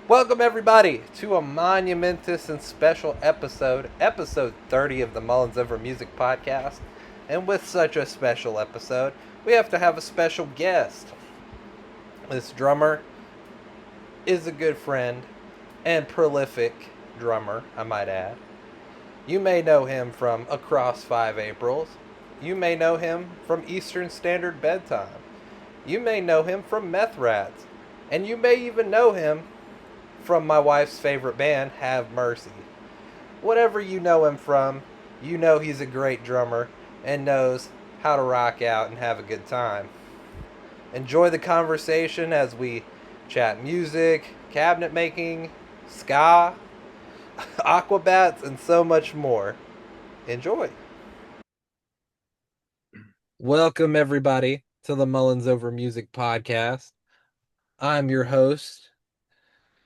Welcome, everybody, to a monumentous and special episode 30 of the Mullins Over Music podcast. And with such a special episode, we have to have a special guest. This drummer is a good friend and prolific drummer, I might add. You may know him from Across 5 Aprils. You may know him from Eastern Standard Bedtime. You may know him from METHRATS. And you may even know him from my wife's favorite band, Have Mercy. Whatever you know him from, you know he's a great drummer and knows how to rock out and have a good time. Enjoy the conversation as we chat music, cabinet making, ska, aquabats, and so much more. Enjoy. Welcome, everybody, to the Mullins Over Music podcast. I'm your host,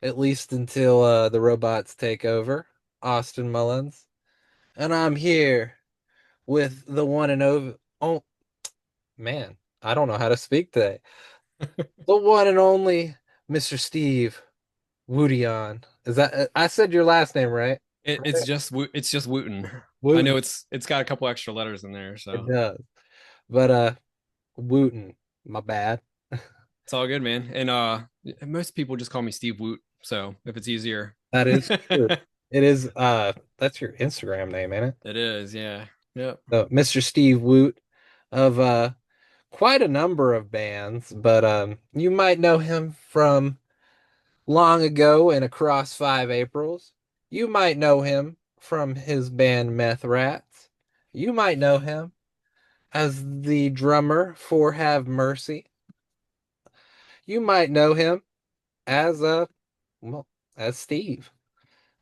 at least until the robots take over, Austin Mullins. And I'm here with the one and over. Oh, man, I don't know how to speak today. The one and only Mr. Steve Wootteon. Is that I said your last name right? It's just Wooten. I know Wooten. it's got a couple extra letters in there, It so does. But Wooten, my bad. it's all good, man. And most people just call me Steve Woot, so if it's easier. That is true. It is that's your Instagram name, ain't it? It is, yeah. Yep. So Mr. Steve Woot of quite a number of bands, but you might know him from long ago in Across 5 Aprils. You might know him from his band METHRATS. You might know him as the drummer for Have Mercy. You might know him as well, as Steve.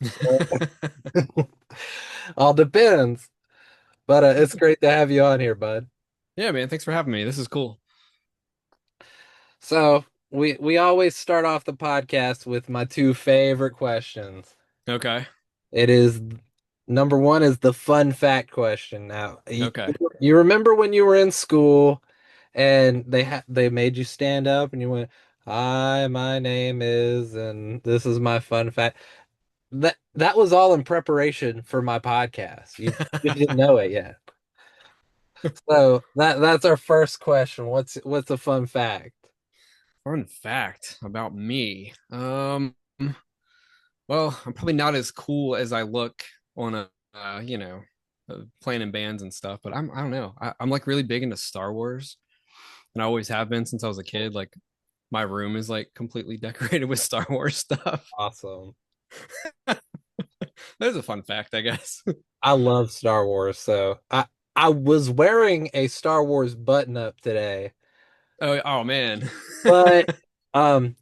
So, all depends. But it's great to have you on here, bud. Yeah, man, thanks for having me. This is cool. So we always start off the podcast with my two favorite questions. Okay. It is number one is the fun fact question. Now, Okay. you remember when you were in school and they made you stand up and you went, "Hi, my name is," and this is my fun fact. That was all in preparation for my podcast. You didn't know it yet. So that's our first question. What's a fun fact? Fun fact about me. Well, I'm probably not as cool as I look on playing in bands and stuff, but I don't know. I'm like really big into Star Wars, and I always have been since I was a kid. Like my room is like completely decorated with Star Wars stuff. Awesome. That's a fun fact, I guess. I love Star Wars, so I was wearing a Star Wars button up today, Oh man. but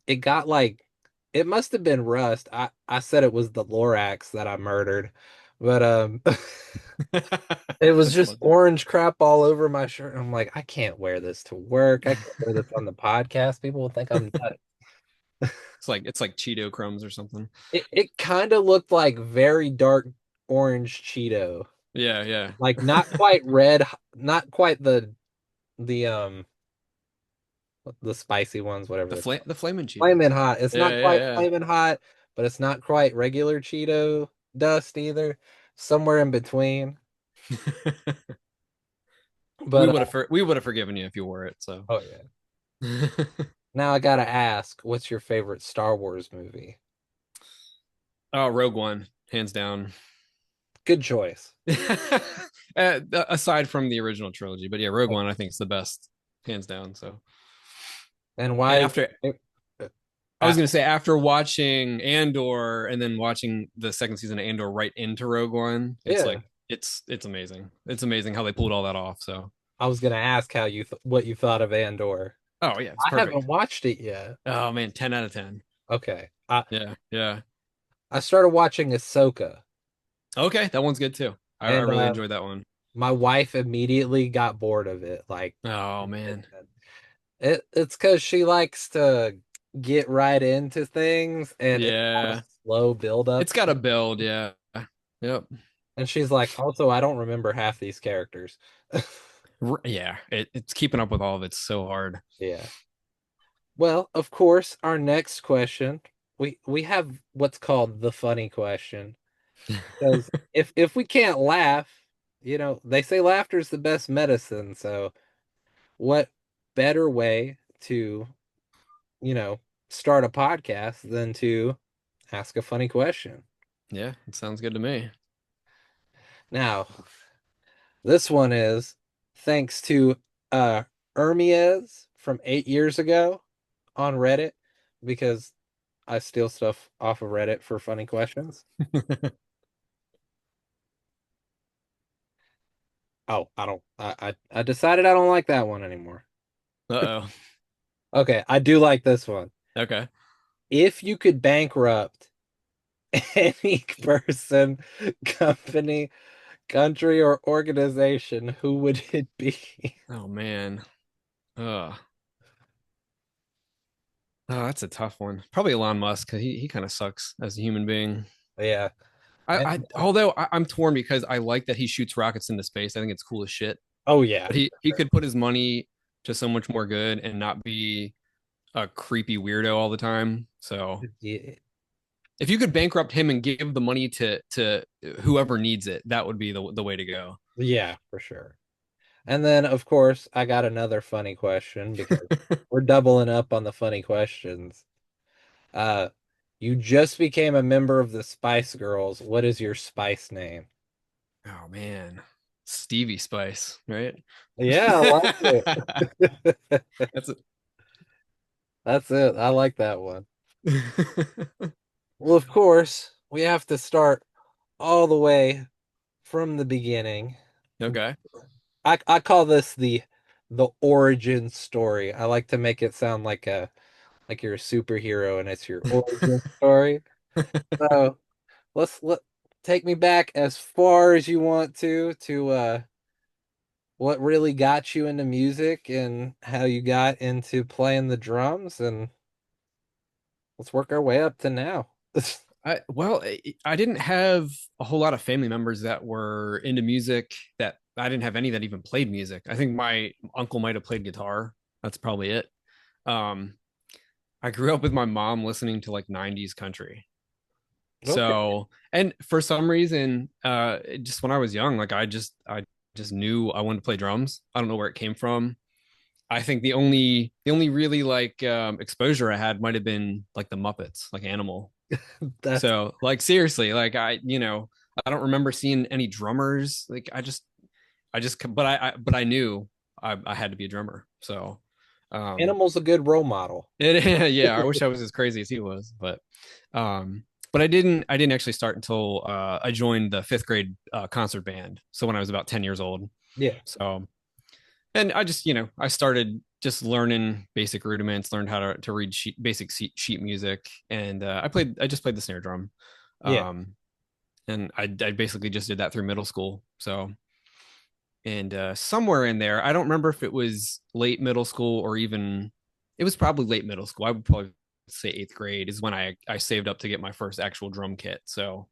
it got like it must have been rust. I said it was the Lorax that I murdered, but it was That's just funny. orange crap all over my shirt. I'm like, I can't wear this to work. I can't wear this on the podcast. People will think I'm nuts. It's like Cheeto crumbs or something. It kind of looked like very dark orange Cheeto. Yeah, yeah. Like not quite red, not quite the the spicy ones, whatever The they're flame called. the flaming Flaming Cheetos. hot. It's Yeah, not quite yeah, flaming hot, but it's not quite regular Cheeto dust either. Somewhere in between. yeah. we But would have we would have forgiven you if you wore it, so. oh yeah. Now I gotta ask, what's your favorite Star Wars movie? Oh, Rogue One, hands down. Good choice. Aside from the original trilogy, but yeah, Rogue One I think is the best, hands down. So, And and why is after it, I was uh, gonna say after watching Andor and then watching the second season of Andor right into Rogue One, it's yeah. like it's amazing. It's amazing how they pulled all that off. So, I was gonna ask how you th what you thought of Andor. oh yeah, it's I haven't perfect. watched it yet. Oh man, 10 out of 10. Okay. Yeah, yeah. I started watching Ahsoka, Okay, that one's good too. I and really enjoyed that one. my wife immediately got bored of it. Like Oh man. it's because she likes to get right into things, and it's kind of Yeah. slow build up. It's got a build, yeah. Yep. And she's like, also, I don't remember half these characters. Yeah. It's keeping up with all of it's so hard. Yeah. Well, of course, our next question. we have what's called the funny question. Because if we can't laugh, they say laughter is the best medicine. So what better way to, you know, start a podcast than to ask a funny question? Yeah, it sounds good to me. Now, this one is thanks to uh Ermies from 8 years ago on Reddit because I steal stuff off of Reddit for funny questions. Oh, I don't I decided I don't like that one anymore. Uh-oh. Okay, I do like this one. Okay. If you could bankrupt any person, company, country, or organization, who would it be? Oh man. Uh oh, that's a tough one. Probably Elon Musk because he kind of sucks as a human being. Yeah. I And although I'm torn because I like that he shoots rockets into space. I think it's cool as shit. oh yeah. But he could put his money to so much more good and not be a creepy weirdo all the time. So Yeah, if you could bankrupt him and give the money to whoever needs it, that would be the way to go. yeah, for sure. And then of course I got another funny question because we're doubling up on the funny questions. Uh you just became a member of the Spice Girls. What is your Spice name? Oh man. Stevie Spice, right? Yeah, I like it. That's That's it. I like that one. a Well, of course, we have to start all the way from the beginning. okay. I call this the origin story. I like to make it sound like you're a superhero and it's your origin story. So let take me back as far as you want to what really got you into music and how you got into playing the drums, and let's work our way up to now. I didn't have a whole lot of family members that were into music. That I didn't have any that even played music. I think my uncle might have played guitar. That's probably it. Um, I grew up with my mom listening to like 90s country. Okay. So, and for some reason, just when I was young, like I just knew I wanted to play drums. I don't know where it came from. I think the only really like exposure I had might have been like the Muppets, like Animal. That's So, like seriously, like I don't remember seeing any drummers. Like but I knew I had to be a drummer. So, um, Animal's a good role model. yeah, I wish I was as crazy as he was, but I didn't actually start until I joined the fifth grade concert band. So when I was about 10 years old. Yeah. So and I just I started just learning basic rudiments, learned how to read basic sheet music, and I just played the snare drum, Yeah. um, and I basically just did that through middle school. So and somewhere in there, I don't remember if it was late middle school or even it was probably late middle school. I would probably say eighth grade is when I saved up to get my first actual drum kit. So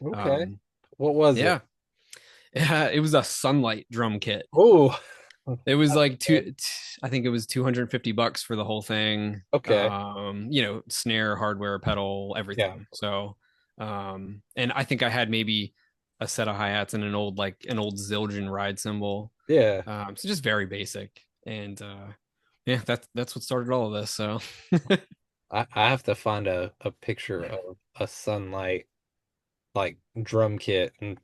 Okay. um, What was it? yeah, yeah, it was a Sunlight drum kit. Oh, It was like I think it was $250 for the whole thing. okay. Snare, hardware, pedal, Yeah. everything. So, and I think I had maybe a set of hi-hats and an old Zildjian ride cymbal. Yeah. So just very basic. And yeah, that's what started all of this. So I have to find a picture of a Sunlight like drum kit and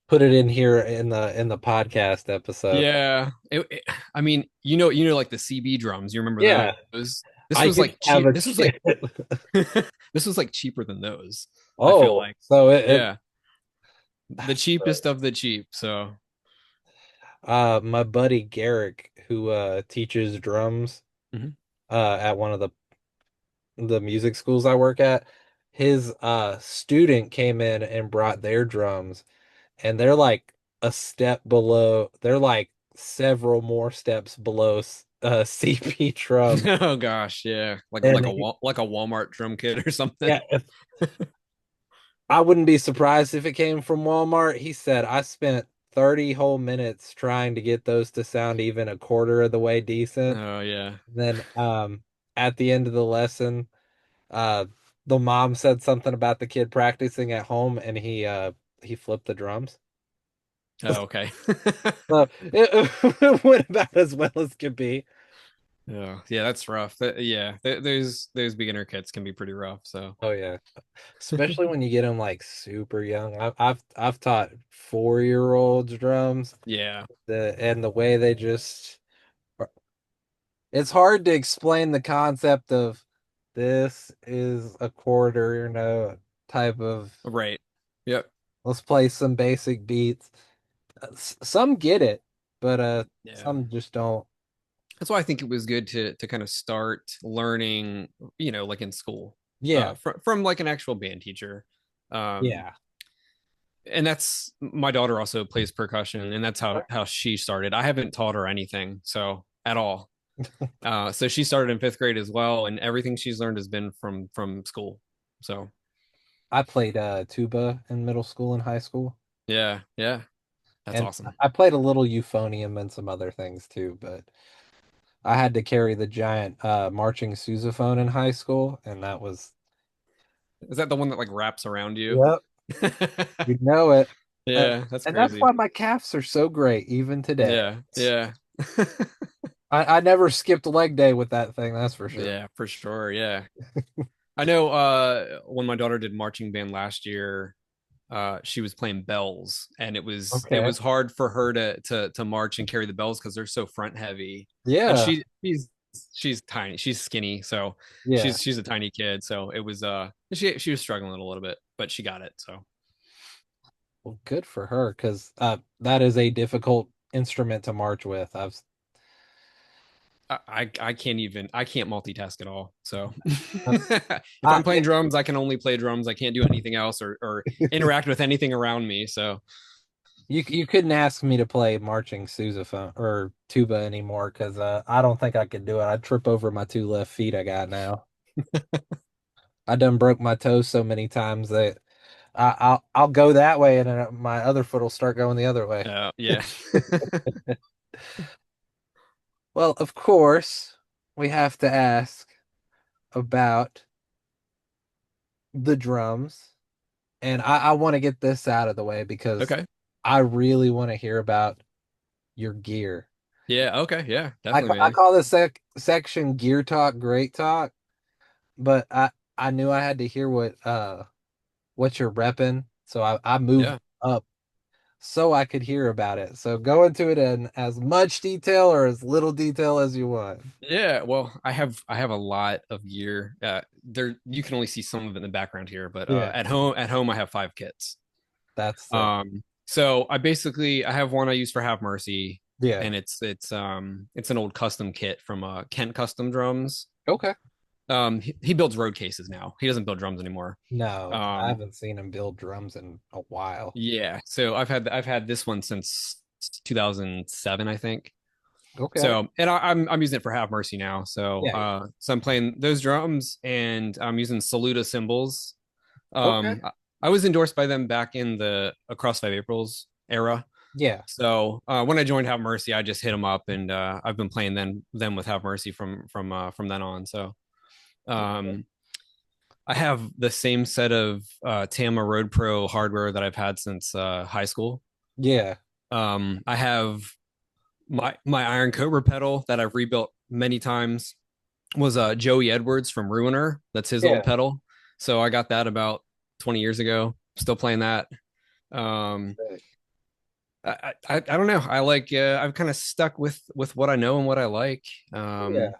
put it in here in the podcast episode. yeah, I mean, like the CB drums. You remember Yeah. those? This I was didn't like have cheap. a This was like kit. this was like cheaper than those. I feel Oh, like. so it Yeah, the that's cheapest of the cheap. So, my buddy Garrick who teaches drums mhm. at one of the music schools I work at, his student came in and brought their drums, and they're like a step below, they're like several more steps below CP drum. Oh gosh, yeah, And like a Walmart drum kit or something. yeah, I wouldn't be surprised if it came from Walmart. He said I spent 30 whole minutes trying to get those to sound even a quarter of the way decent. Oh yeah, Then at the end of the lesson, uh the mom said something about the kid practicing at home, and he flipped the drums. Oh, okay. So it went about as well as could be. Yeah, yeah, that's rough. Yeah, those beginner kits can be pretty rough. So Oh yeah, especially when you get them like super young. I've taught 4-year-olds drums. yeah, The way they just it's hard to explain the concept of this is a quarter note type of right. Yep. let's play some basic beats. Some get it, but Yeah. some just don't. That's why I think it was good to kind of start learning, like in school, Yeah, from like an actual band teacher. Um, yeah. and that's my daughter also plays percussion, and that's how she started. I haven't taught her anything, so at all. So she started in fifth grade as well, and everything she's learned has been from school. So I played tuba in middle school and high school, yeah, yeah, that's and awesome. I played a little euphonium and some other things too, but I had to carry the giant marching sousaphone in high school, and that was Is that the one that like wraps around you? yep, you know it. Yeah, that's And that's crazy. why my calves are so great even today. Yeah, yeah. I never skipped leg day with that thing, that's for sure. Yeah, for sure. Yeah. I know when my daughter did marching band last year, she was playing bells, and it Okay. was hard for her to march and carry the bells because they're so front heavy. And Yeah. she's tiny, she's skinny, so Yeah. she's a tiny kid. So it was she was struggling a little bit, but she got it. So Well, good for her because that is a difficult instrument to march with. I can't multitask at all. So Uh, if I, I'm playing drums, I can only play drums. I can't do anything else or interact with anything around me. So you couldn't ask me to play marching sousaphone or tuba anymore because I don't think I could do it. I'd trip over my two left feet I got now. I done broke my toes so many times that I'll go that way and then my other foot will start going the other way. yeah. Well, of course, we have to ask about the drums, and I want to get this out of the way because Okay. I really want to hear about your gear. Yeah. Okay. Yeah. I Definitely, I man. call this section gear talk, great talk, but I knew I had to hear what you're repping, so I moved Yeah. up so I could hear about it. So go into it in as much detail or as little detail as you want. Yeah. Well, I have a lot of gear. There you can only see some of it in the background here, but Yeah, at home I have 5 kits. that's sick. So I have one I use for Have Mercy, Yeah. and it's an old custom kit from Kent Custom Drums. Okay. He builds road cases now. He doesn't build drums anymore. No, I Um, haven't seen him build drums in a while. yeah. So I've had this one since 2007, I think. Okay. So, and I'm using it for Have Mercy now. So, Yeah. so I'm playing those drums, and I'm using Saluda cymbals. Okay. I was endorsed by them back in the Across Five Aprils era. Yeah. So when I joined Have Mercy, I just hit them up, and I've been playing them with Have Mercy from then on. So um, I have the same set of Tama Road Pro hardware that I've had since high school. Yeah. I have my Iron Cobra pedal that I've rebuilt many times was Joey Edwards from Ruiner. That's his old Yeah. pedal. So I got that about 20 years ago. Still playing that. Um, Sick. I don't know. I like I've kind of stuck with what I know and what I like. Yeah.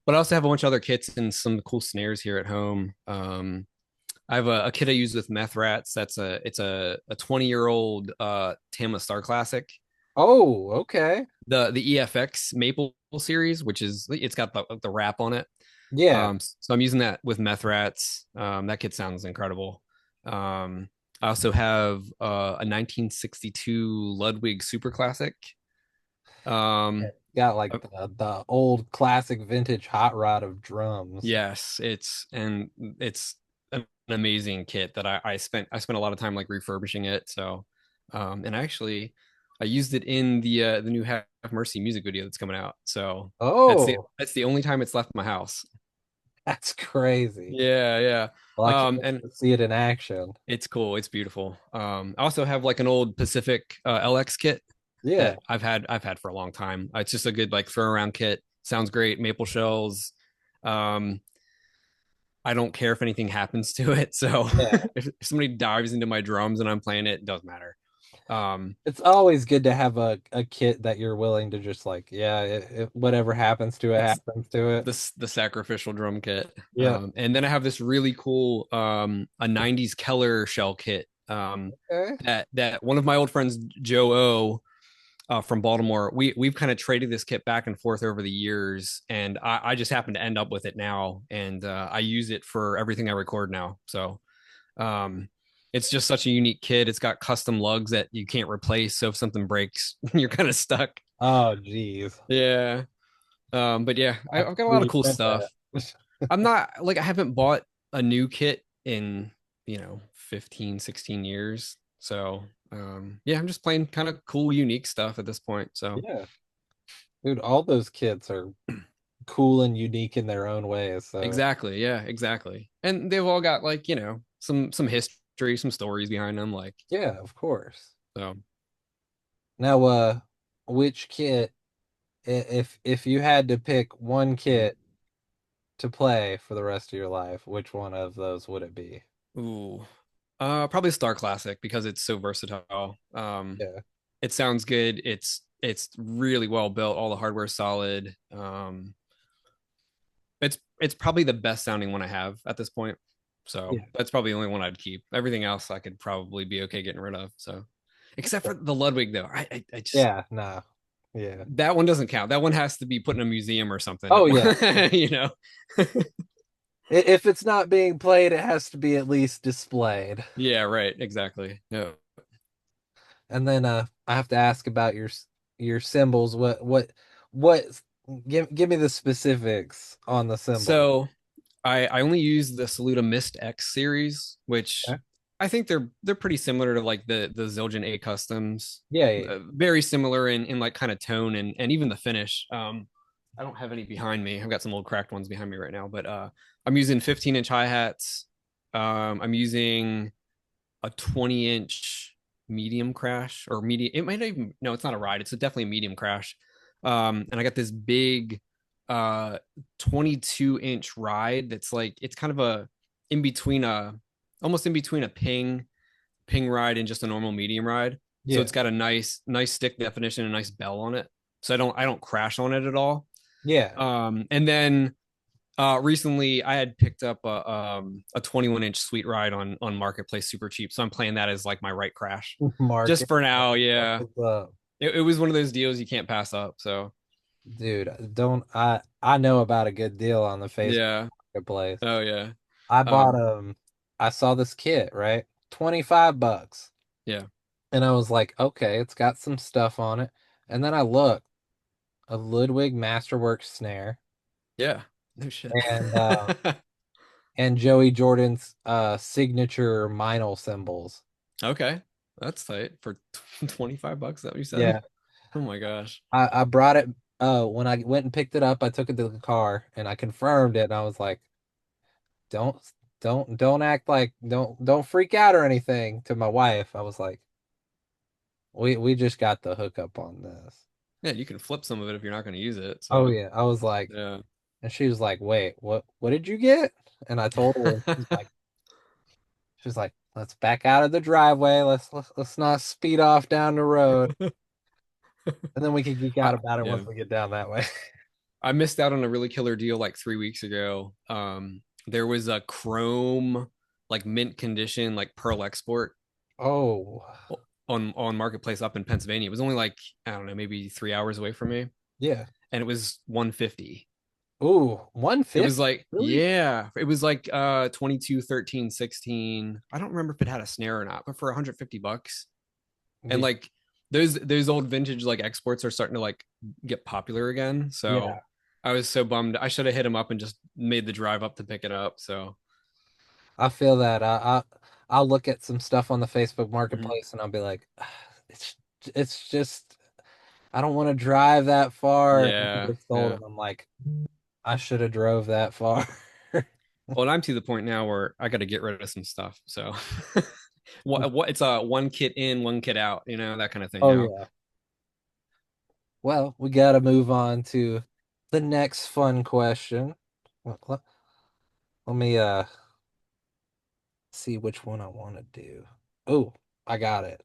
But I also have a bunch of other kits and some cool snares here at home. I have a kit I use with METHRATS. It's a 20-year-old Tama Star Classic. Oh, okay. The EFX Maple series, which is it's got the wrap on it. Yeah. So I'm using that with METHRATS. That kit sounds incredible. I also have a 1962 Ludwig Super Classic. Um, Got like uh, the old classic vintage hot rod of drums. yes, it's an amazing kit that I spent a lot of time like refurbishing it. So, and actually, I used it in the new Have Mercy music video that's coming out. So Oh, that's the only time it's left my house. That's crazy. Yeah, yeah. Well, I can't wait And to see it in action. it's cool. It's beautiful. I also have like an old Pacific LX kit Yeah. that I've had for a long time. It's just a good like throw around kit. Sounds great. Maple shells. Um, I don't care if anything happens to it. So Yeah. if somebody dives into my drums and I'm playing it, it doesn't matter. Um, It's always good to have a kit that you're willing to just like, yeah, whatever happens to it it's happens to it. the sacrificial drum kit. Yeah. And then I have this really cool a 90s Keller shell kit Okay. that one of my old friends Joe O from Baltimore. We've kind of traded this kit back and forth over the years, and I just happen to end up with it now, and I use it for everything I record now. So um, it's just such a unique kit. It's got custom lugs that you can't replace, so if something breaks, you're kind of stuck. Oh, geez. Yeah. But yeah, I have I've to got a lot of cool reinvent stuff. that. I'm not like I haven't bought a new kit in 15, 16 years. So yeah, I'm just playing kind of cool, unique stuff at this point. So Yeah. Dude, all those kits are cool and unique in their own ways. So, exactly, yeah, exactly. And they've all got like, some history, some stories behind them, like yeah, of course. so. Now, which kit, if you had to pick one kit to play for the rest of your life, which one of those would it be? Ooh. Probably Star Classic because it's so versatile. Yeah. It sounds good. It's really well built. All the hardware's solid. It's probably the best sounding one I have at this point. So Yeah. that's probably the only one I'd keep. Everything else I could probably be okay getting rid of. So except for the Ludwig though, I just Yeah, no. Yeah. that one doesn't count. That one has to be put in a museum or something. Oh yeah. you know. If it's not being played, it has to be at least displayed. Yeah, right. Exactly. Yeah. And then I have to ask about your symbols. What give me the specifics on the symbol. So I only use the Saluda Mist X series, which Okay. I think they're pretty similar to like the Zildjian A customs. Yeah, yeah, Very similar in like kind of tone and even the finish. I don't have any behind me. I've got some old cracked ones behind me right now, but I'm using 15-inch hi-hats. I'm using a 20-inch medium crash or medium. It might even no, it's not a ride. It's definitely a medium crash. And I got this big 22-inch ride that's like it's kind of a in between a almost in between a ping ride and just a normal medium ride. So yeah, it's got a nice stick definition and a nice bell on it. So I don't crash on it at all. yeah. And then recently I had picked up a 21-inch sweet ride on Marketplace super cheap. So I'm playing that as like my right crash. Just Market. for now, yeah. What's up? It was one of those deals you can't pass up. So Dude, don't I know about a good deal on the Facebook yeah. Marketplace. Oh yeah. I bought Um I saw this kit, right? $25. yeah. And I was like, okay, it's got some stuff on it. And then I looked, a Ludwig Masterworks snare Yeah. No shit. and Joey Jordan's signature minor cymbals. Okay. That's tight for $25. Is that what you said? Yeah. Oh my gosh. I brought it when I went and picked it up, I took it to the car and I confirmed it and I was like, don't don't act like don't freak out or anything to my wife. I was like, we just got the hookup on this. Yeah, you can flip some of it if you're not going to use it. Oh So yeah. I was like, yeah. and she was like, wait, what did you get? And I told her, she's like, let's back out of the driveway. Let's not speed off down the road. And then we can geek out about it Yeah. once we get down that way. I missed out on a really killer deal like 3 weeks ago. There was a chrome, like mint condition, like pearl export Oh, on Marketplace up in Pennsylvania. It was only like, I don't know, maybe 3 hours away from me. yeah. And it was 150. Ooh, It was 150? like, Really? yeah, it was like 22, 13, 16. I don't remember if it had a snare or not, but for $150. And Yeah. like those old vintage like exports are starting to like get popular again. Yeah. So I was so bummed. I should have hit him up and just made the drive up to pick it up. So I feel that. I'll look at some stuff on the Facebook mhm. Marketplace and I'll be like, "Ah, it's just I don't want to drive that far." And then it Yeah, gets sold yeah. and I'm like, I should have drove that far. Well, and I'm to the point now where I got to get rid of some stuff. So, Mm. what it's a one kit in, one kit out, that kind of thing Oh now. yeah. Well, we got to move on to the next fun question. Let me see which one I want to do. Oh, I got it.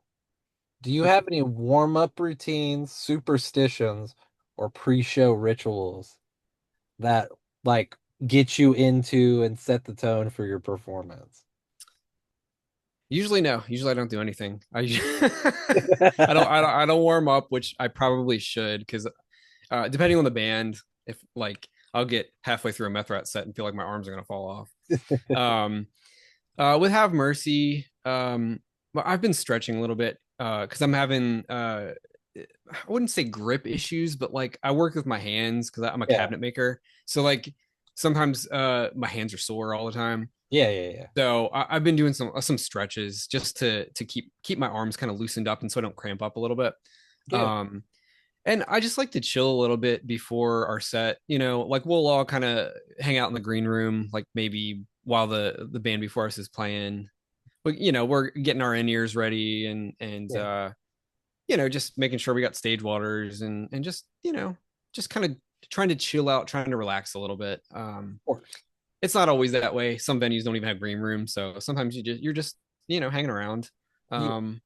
Do you have any warm-up routines, superstitions, or pre-show rituals that like get you into and set the tone for your performance? Usually, no. Usually, I don't do anything. I don't warm up, which I probably should, because depending on the band, if like I'll get halfway through a METHRAT set and feel like my arms are gonna fall off. Um, with Have Mercy, well, I've been stretching a little bit because I'm having I wouldn't say grip issues, but like I work with my hands because I'm a Yeah. cabinet maker. So like sometimes my hands are sore all the time. Yeah, yeah, yeah. So I've been doing some stretches just to keep my arms kind of loosened up and so I don't cramp up a little bit. Yeah. Um, and I just like to chill a little bit before our set. Like we'll all kind of hang out in the green room, like maybe while the band before us is playing. But we're getting our in-ears ready and Yeah. just making sure we got stage waters and just kind of trying to chill out, trying to relax a little bit. Of course. It's not always that way. Some venues don't even have green rooms, so sometimes you're just hanging around. Yeah. Um,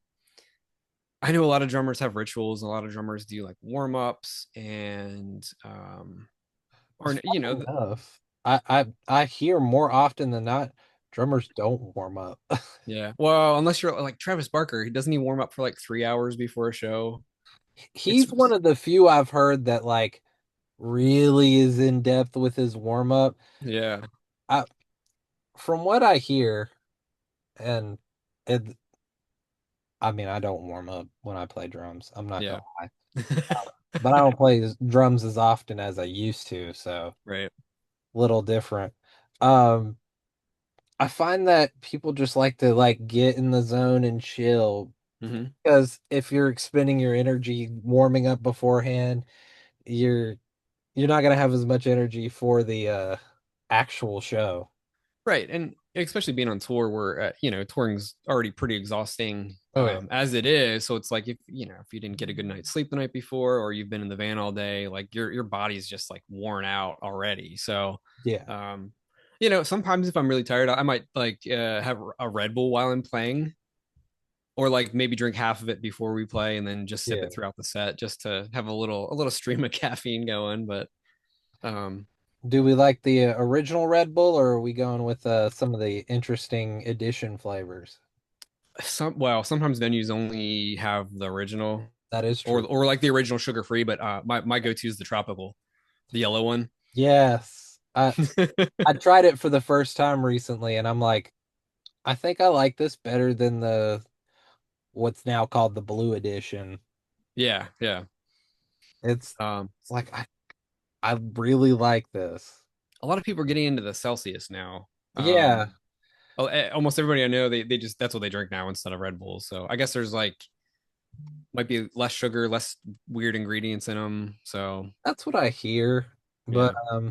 I know a lot of drummers have rituals. A lot of drummers do like warm ups and or Funny enough, I hear more often than not drummers don't warm up. yeah. Well, unless you're like Travis Barker, he doesn't he warm up for like 3 hours before a show. It's He's one of the few I've heard that like really is in depth with his warm up. yeah, I From what I hear, and it, I mean, I don't warm up when I play drums. I'm not yeah, gonna lie, but I don't play drums as often as I used to, so right. little different. Um, I find that people just like to like get in the zone and chill Hmm. because if you're expending your energy warming up beforehand, you're you're not gonna have as much energy for the actual show. Right, and especially being on tour where touring's already pretty exhausting Oh yeah. as it is. So it's like if you didn't get a good night's sleep the night before, or you've been in the van all day, like your body's just like worn out already. So, Yeah. um, sometimes if I'm really tired, I might like have a Red Bull while I'm playing, or like maybe drink half of it before we play, and then just sip Yeah. it throughout the set, just to have a little stream of caffeine going. But um, Do we like the original Red Bull or are we going with some of the interesting edition flavors? sometimes venues only have the original That is or true. or like the original sugar free, but my go-to is the tropical, the yellow one. Yes. I tried it for the first time recently and I'm like, I think I like this better than the what's now called the blue edition. Yeah, yeah. It's um it's like I really like this. a lot of people are getting into the Celsius now. Yeah. Almost everybody I know, they just that's what they drink now instead of Red Bull. So I guess there's like might be less sugar, less weird ingredients in them. So That's what I hear. But yeah,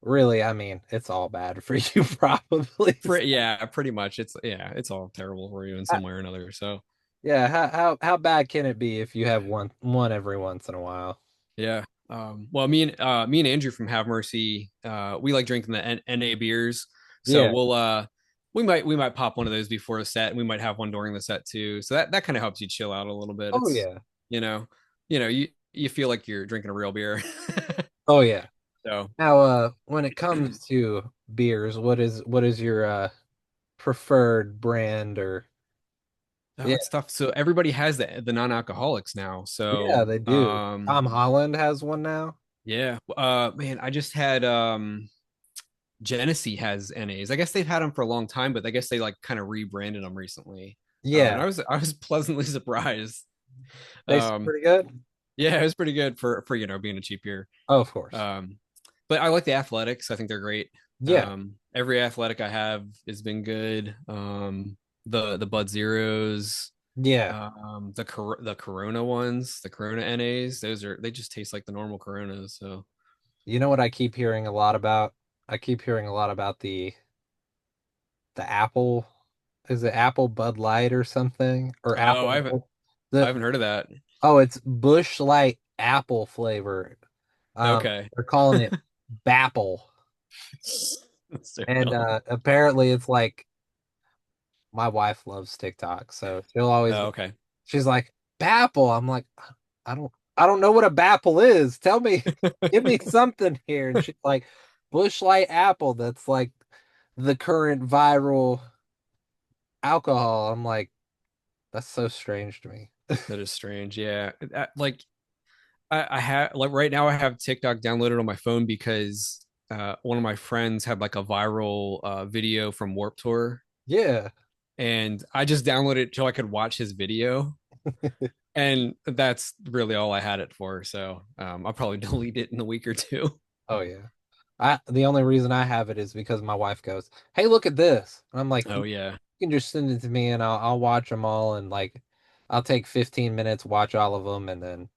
really, I mean, it's all bad for you probably. yeah, pretty much. It's all terrible for you in some way or another. So Yeah, how bad can it be if you have one every once in a while? yeah. Well, me and Andrew from Have Mercy, we like drinking the NA beers. So Yeah. we might pop one of those before the set, and we might have one during the set too. So that kind of helps you chill out a little bit. Oh It's yeah. you know, you feel like you're drinking a real beer. Oh yeah. So Now when it comes to beers, what is your preferred brand or oh, yeah, it's tough. So everybody has the non-alcoholics now. yeah, So they do. Tom Holland has one now. yeah, man, I just had Genesee has NAs. I guess they've had them for a long time, but I guess they like kind of rebranded them recently. And Yeah. I was pleasantly surprised. Tastes Um, pretty good. yeah, it was pretty good for being a cheap beer. Oh, of course. Um, but I like the athletics. I think they're great. Yeah. Every athletic I have has been good. The Bud Zeros, Yeah. the Corona ones, the Corona NAs. They just taste like the normal Coronas. So You know what I keep hearing a lot about? I keep hearing a lot about the Apple. Is it Apple Bud Light or something? Or Oh, I haven't Apple I the haven't heard of that. oh, it's Bush Light apple flavor. Okay. They're calling it Bapple. That's so And dumb. apparently it's like my wife loves TikTok, so Oh, okay. she's like, Bapple. I'm like, I don't know what a Bapple is. Tell me, give me something here. And she's like, Bush Light apple, that's like the current viral alcohol. I'm like, that's so strange to me. That is strange. Yeah. Like I have like right now I have TikTok downloaded on my phone because one of my friends had like a viral video from Warp Tour, Yeah. and I just downloaded it so I could watch his video. And that's really all I had it for. So I'll probably delete it in a week or two. Oh yeah. The only reason I have it is because my wife goes, "Hey, look at this." And I'm like, Oh "You yeah. can just send it to me and I'll watch them all and like I'll take 15 minutes, watch all of them, and then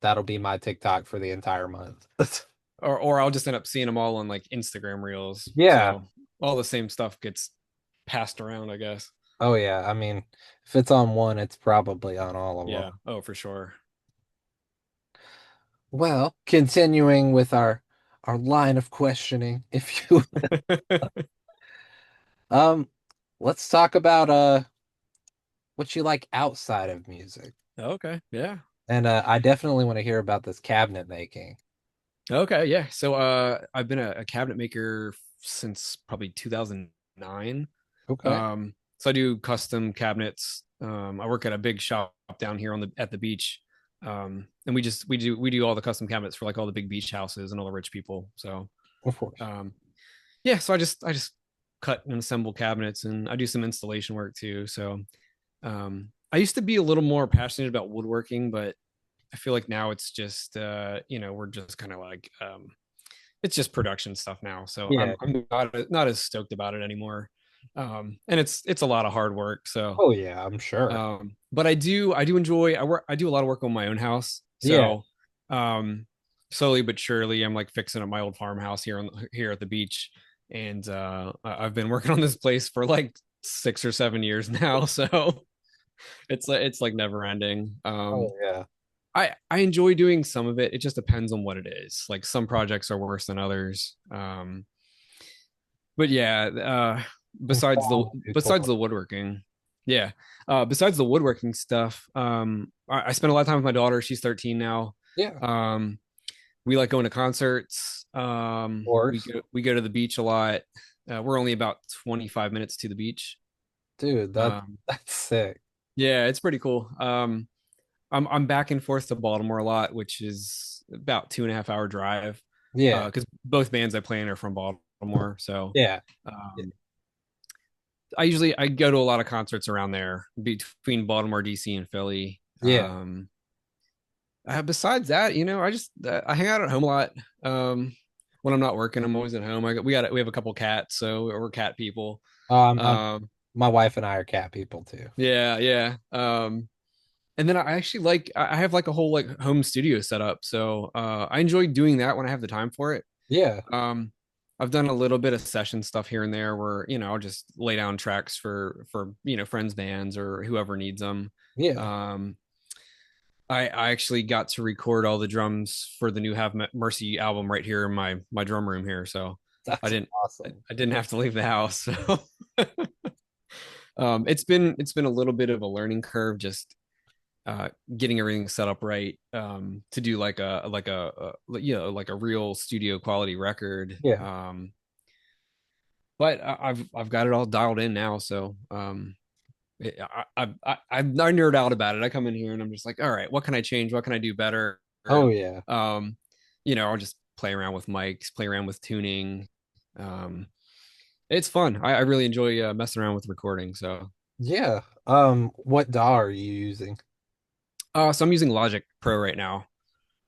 that'll be my TikTok for the entire month." Or I'll just end up seeing them all on like Instagram reels. Yeah. So all the same stuff gets passed around, I guess. Oh yeah. I mean, if it's on one, it's probably on all of Yeah. them. Oh, for sure. Well, continuing with our line of questioning, if you um let's talk about what you like outside of music. Okay. Yeah. And I definitely want to hear about this cabinet making. Okay. Yeah. So I've been a cabinet maker since probably 2009. Okay. So I do custom cabinets. I work at a big shop down here on the at the beach. And we do all the custom cabinets for like all the big beach houses and all the rich people. So Of course. um yeah, so I just cut and assemble cabinets, and I do some installation work too. So I used to be a little more passionate about woodworking, but I feel like now it's just we're just kind of like it's just production stuff now. So Yeah. I'm not as stoked about it anymore. And it's a lot of hard work. So Oh yeah, I'm sure. but I do enjoy I do a lot of work on my own house. Yeah. So um slowly but surely I'm like fixing up my old farmhouse here at the beach. And I've been working on this place for like 6 or 7 years now. So it's like never ending. Oh yeah. I enjoy doing some of it. It just depends on what it is. Like some projects are worse than others. But yeah, besides the Sounds besides mutual. the woodworking, yeah, besides the woodworking stuff, I spend a lot of time with my daughter. She's 13 now. Yeah, of Um, we like going to concerts. We course. go to the beach a lot. We're only about 25 minutes to the beach. Dude, Um, that's sick. yeah, it's pretty cool. I'm back and forth to Baltimore a lot, which is about 2.5 hour drive. Yeah. Because both bands I play in are from Baltimore, so Yeah. Yeah. um, I go to a lot of concerts around there between Baltimore, DC, and Philly. Yeah. Besides that, I hang out at home a lot. When I'm not working, I'm always at home. We have a couple cats, so we're cat people. Um, My wife and I are cat people too. yeah, yeah. And then I actually I have like a whole like home studio set up, so I enjoy doing that when I have the time for it. Yeah. Um, I've done a little bit of session stuff here and there where, I'll just lay down tracks for friends bands or whoever needs them. Yeah. Um, I actually got to record all the drums for the new Have Mercy album right here in my drum room here, so I That's didn't awesome. I didn't have to leave the house. So it's been a little bit of a learning curve, just getting everything set up right, to do like a real studio quality record. Yeah. But I've got it all dialed in now. So I nerd out about it. I come in here and I'm just like, all right, what can I change? What can I do better? Oh yeah. Um, I'll just play around with mics, play around with tuning. Um, it's fun. I really enjoy messing around with recording. So Yeah. What DAW are you using? so I'm using Logic Pro right now.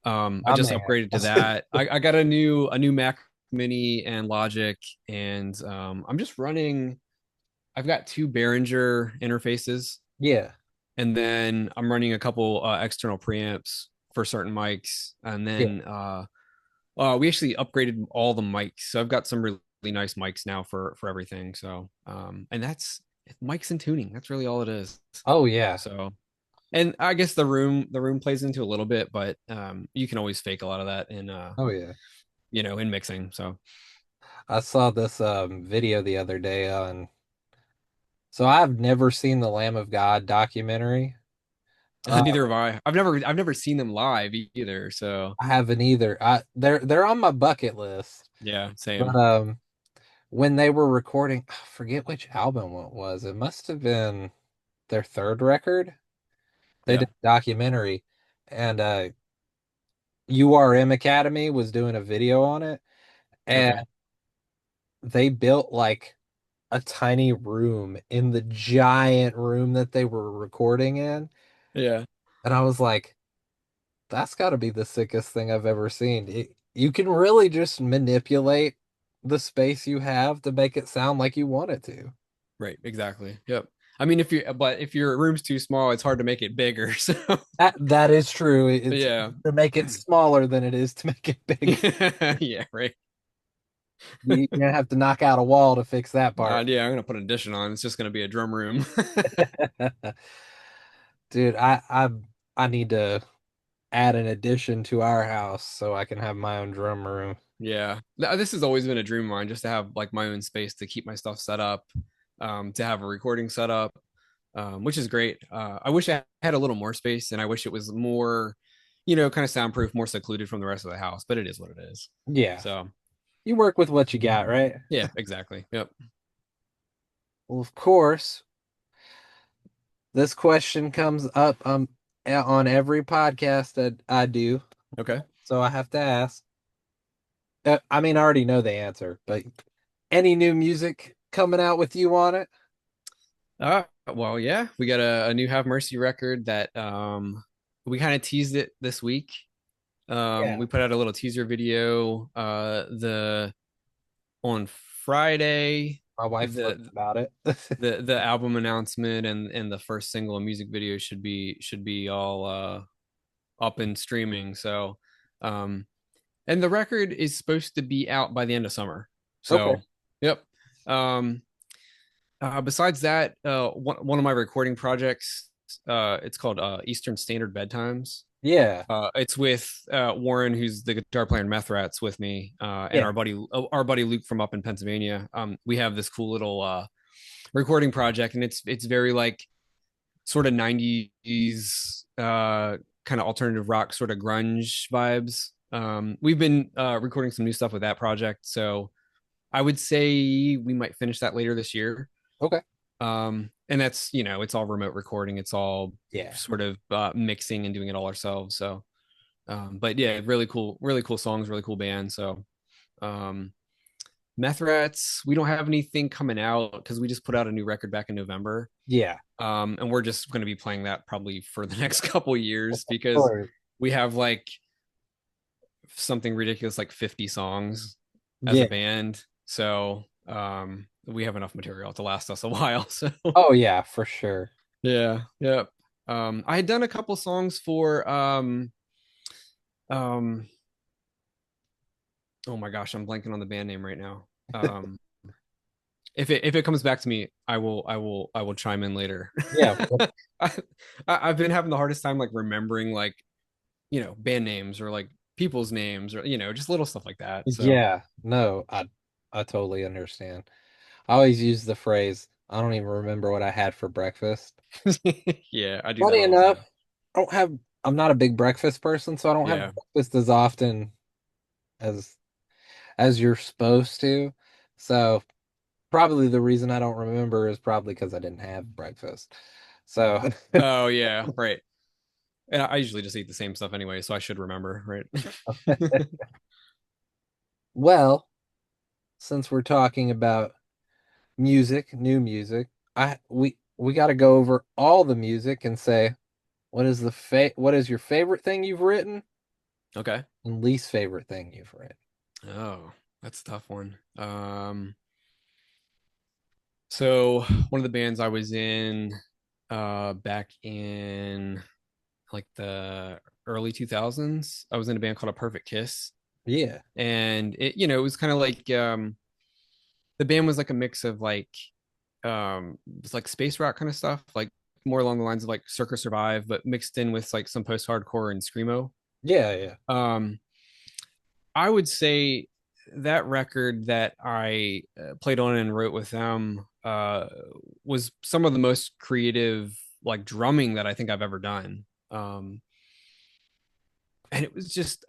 I Oh just man. upgraded to that. I got a new Mac Mini and Logic, and I'm just running. I've got two Behringer interfaces, Yeah. and then I'm running a couple external preamps for certain mics, and Yeah. then We actually upgraded all the mics, so I've got some really nice mics now for everything. So, and that's mics and tuning. That's really all it is. Oh yeah. So, and I guess the room plays into a little bit, but you can always fake a lot of that in Oh yeah. in mixing. So, I saw this video the other day on. So I've never seen the Lamb of God documentary. Uh, neither have I. I've never seen them live either. So, I haven't either. They're on my bucket list. yeah, But same. when they were recording, I forget which album it was. It must have been their third record. They Yeah. did a documentary, and URM Academy was doing a video on it, and Okay. they built like a tiny room in the giant room that they were recording in. Yeah. And I was like, that's got to be the sickest thing I've ever seen. You can really just manipulate the space you have to make it sound like you want it to. Right. Exactly. Yep. I mean, if your room's too small, it's hard to make it bigger. So, That is true. It's yeah. to make it smaller than it is to make it bigger. Yeah. Right. You're gonna have to knock out a wall to fix that part. Yeah, I'm gonna put an addition on. It's just gonna be a drum room. Dude, I need to add an addition to our house so I can have my own drum room. Yeah, this has always been a dream of mine, just to have like my own space to keep my stuff set up, to have a recording set up, which is great. I wish I had a little more space, and I wish it was more, kind of soundproof, more secluded from the rest of the house. But it is what it is. Yeah. So You work with what you got, right? yeah, exactly. Yep. Well, of course, this question comes up on every podcast that I do, Okay. so I have to ask. I mean, I already know the answer, but any new music coming out with you on it? Well, yeah, we got a new Have Mercy record that we kind of teased it this week. Yeah, We put out a little teaser video the on Friday. my wife learned The about it. the album announcement and the first single and music video should be all up and streaming. So um and the record is supposed to be out by the end of summer. Okay. So yep. Um Besides that, one of my recording projects, it's called Eastern Standard Bedtimes. Yeah. It's with Warren, who's the guitar player in METHRATS, with me, and Yeah. our buddy Luke from up in Pennsylvania. We have this cool little recording project, and it's very like sort of 90s kind of alternative rock, sort of grunge vibes. We've been recording some new stuff with that project, so I would say we might finish that later this year. Okay. And that's, it's all remote recording. It's all Yeah. sort of mixing and doing it all ourselves. So, but yeah, really cool songs, really cool band. So, um, METHRATS, we don't have anything coming out because we just put out a new record back in November. Yeah. And we're just going to be playing that probably for the next couple years because Or we have like something ridiculous like 50 songs as a yeah. band. So, we have enough material to last us a while. So, Oh yeah, for sure. yeah, yep. I had done a couple songs for um oh my gosh, I'm blanking on the band name right now. If it comes back to me, I will chime in later. Yeah. I, I've been having the hardest time like remembering like band names or like people's names or just little stuff like that. So Yeah. No, I totally understand. I always use the phrase, I don't even remember what I had for breakfast. yeah, I do that Funny all the enough, time. I'm not a big breakfast person, so I don't have Yeah. breakfast as often as you're supposed to. So probably the reason I don't remember is probably because I didn't have breakfast. So Oh yeah, right. And I usually just eat the same stuff anyway, so I should remember, right? well, since we're talking about music, new music, I we got to go over all the music and say what is your favorite thing you've written Okay. and least favorite thing you've written. Oh, that's a tough one. So one of the bands I was in back in like the early 2000s, I was in a band called A Perfect Kiss. Yeah. And it was kind of like the band was like a mix of like it's like space rock kind of stuff, like more along the lines of like Circa Survive, but mixed in with like some post-hardcore and screamo. Yeah, yeah. Um, I would say that record that I played on and wrote with them was some of the most creative like drumming that I think I've ever done. Um, and it was just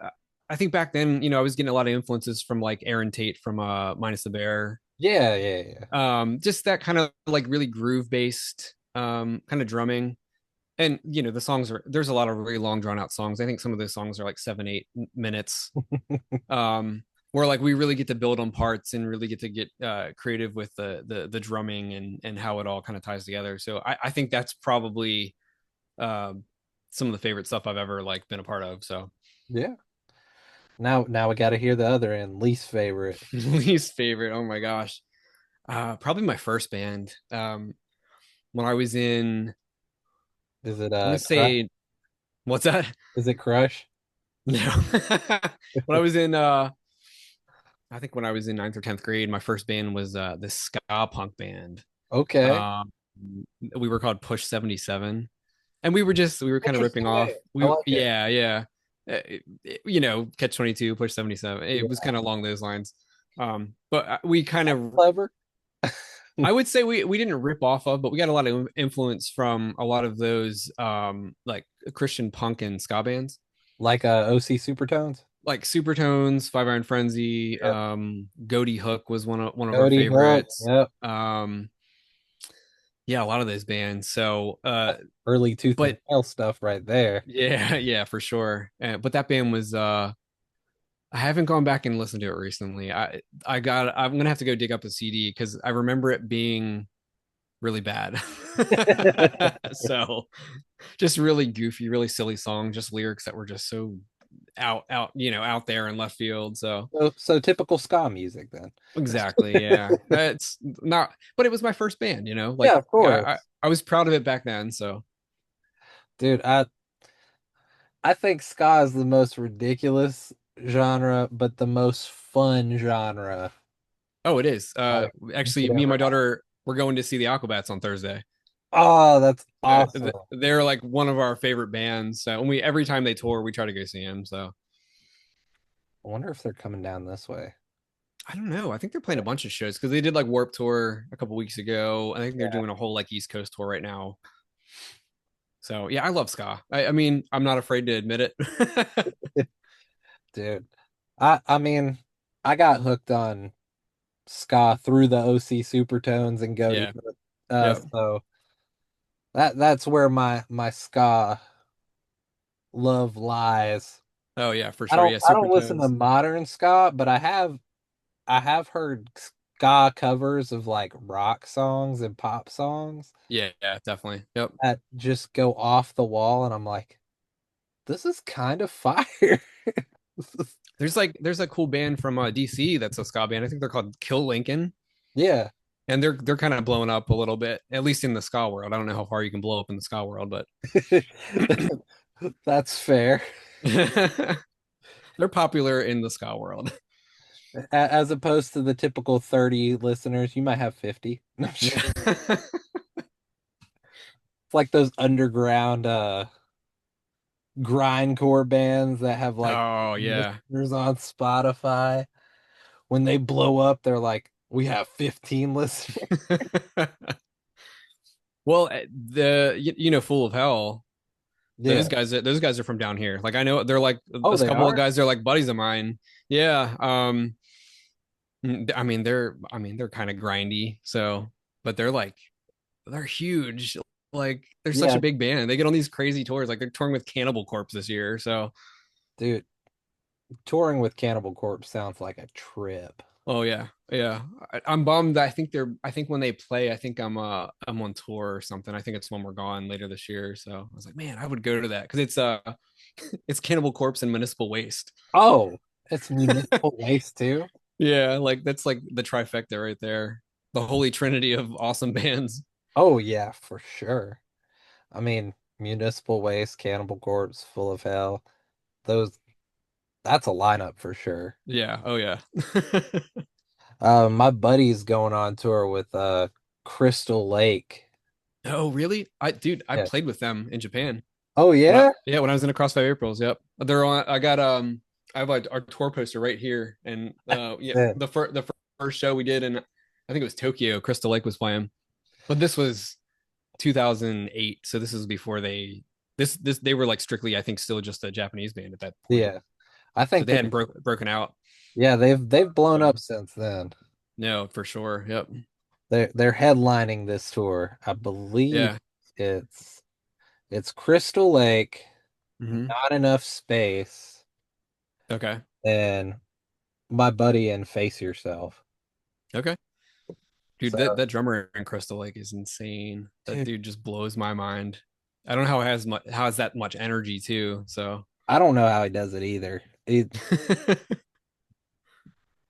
I think back then, I was getting a lot of influences from like Aaron Tate from Minus the Bear. Yeah, yeah, yeah. Just that kind of like really groove based kind of drumming. And the songs there's a lot of really long drawn out songs. I think some of those songs are like 7-8 minutes. Where like we really get to build on parts and really get to get creative with the drumming and how it all kind of ties together. So I think that's probably some of the favorite stuff I've ever like been a part of. So Yeah. Now we got to hear the other end, least favorite. least favorite, oh my gosh, probably my first band. When I was in, Is it I'm gonna Crush? say, what's that? Is it Crush? No. When I was in I think when I was in ninth or 10th grade, my first band was this ska punk band. Okay. Um, we were called Push 77, and we were kind of ripping Interesting off. name. I We like it. Yeah, yeah. Catch 22, Push 77. It was Yeah. kind of along those lines. But we kind of, Clever. I would say we didn't rip off of, but we got a lot of influence from a lot of those like Christian punk and ska bands, Like OC Supertones? like Supertones, Five Iron Frenzy, Yep. Goaty Hook was one of our Cody Hook. favorites. Yep. Yeah, a lot of those bands. So Early Tooth and but Nail stuff right there. yeah, yeah, for sure. But that band was I haven't gone back and listened to it recently. I'm gonna have to go dig up the CD because I remember it being really bad. So just really goofy, really silly song, just lyrics that were just so out there in left field. So So typical ska music then. exactly, yeah. It's not, but it was my first band, Yeah, like of I, course. I was proud of it back then. So Dude, I think ska is the most ridiculous genre, but the most fun genre oh, it is. you Actually, could me and ever my have. daughter we're going to see the Aquabats on Thursday. Oh, that's awesome. They're like one of our favorite bands. So, and we every time they tour, we try to go see them. So I wonder if they're coming down this way. I don't know. I think they're playing a bunch of shows because they did like Warp Tour a couple weeks ago. I think they're Yeah. doing a whole like East Coast tour right now. So yeah, I love ska. I mean, I'm not afraid to admit it. Dude. I mean, I got hooked on ska through the OC Supertones and Goaty Yeah. Hook. Yeah. So that's where my ska love lies. Oh yeah, for I sure. don't Yeah, I don't listen to Supertones. modern ska, but I have heard ska covers of like rock songs and pop songs Yeah, yeah, definitely. Yep. that just go off the wall, and I'm like, this is kind of fire. There's a cool band from DC that's a ska band. I think they're called Kill Lincoln, Yeah. and they're kind of blowing up a little bit, at least in the ska world. I don't know how far you can blow up in the ska world, but That's fair. they're popular in the ska world. As opposed to the typical 30 listeners, you might have 50. Yeah. It's like those underground grindcore bands that have like Oh yeah. listeners on Spotify. When they blow up, they're like, we have 15 listeners. Well, Full of Hell. Those Yeah. guys, those guys are from down here. Like I know they're like Oh, a they couple of are? guys. They're like buddies of mine. Yeah. I mean they're kind of grindy. So, but they're huge. Like they're such a Yeah, big band. They get on these crazy tours. Like they're touring with Cannibal Corpse this year. So, dude, touring with Cannibal Corpse sounds like a trip. oh yeah, yeah. I'm bummed. I think when they play, I think I'm on tour or something. I think it's when we're gone later this year. So I was like, man, I would go to that because it's Cannibal Corpse and Municipal Waste. Oh, it's municipal waste too? Yeah, like that's like the trifecta right there. The holy trinity of awesome bands. Oh, yeah, for sure. I mean, municipal waste, Cannibal Corpse, Full of Hell. Those that's a lineup for sure. Yeah. Oh yeah. My buddy's going on tour with Crystal Lake. Oh really? I Yeah. played with them in Japan. Oh yeah? Yeah, when I was in a Cross 5 Aprils. Yep. They're on. I have our tour poster right here, and yeah, Yeah. first show we did, and I think it was Tokyo. Crystal Lake was playing, but this was 2008, so this is before they were like strictly, I think, still just a Japanese band at that point. Yeah. I So think they they're hadn't broken out. yeah, they've blown So up since then. no, for sure. Yep. They're headlining this tour. I believe Yeah. it's it's Crystal Lake, Hmm. Not Enough Space, Okay. and my buddy and Face Yourself. Okay. Dude, So, that drummer in Crystal Lake is insane. That dude, dude just blows my mind. I don't know how it has that much energy too. So I don't know how he does it either.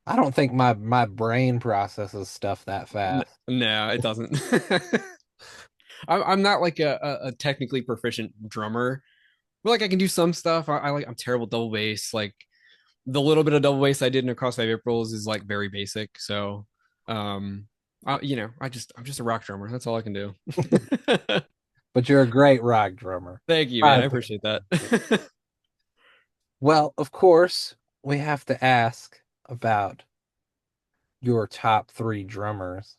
I don't think my brain processes stuff that fast. No, it doesn't. I'm not like a technically proficient drummer. But like I can do some stuff. I'm terrible double bass. Like the little bit of double bass I did in Across 5 Aprils is like very basic. So I'm just a rock drummer. That's all I can do. But you're a great rock drummer. Thank you, I man. I appreciate appreciate that. it. Well, of course, we have to ask about your top three drummers.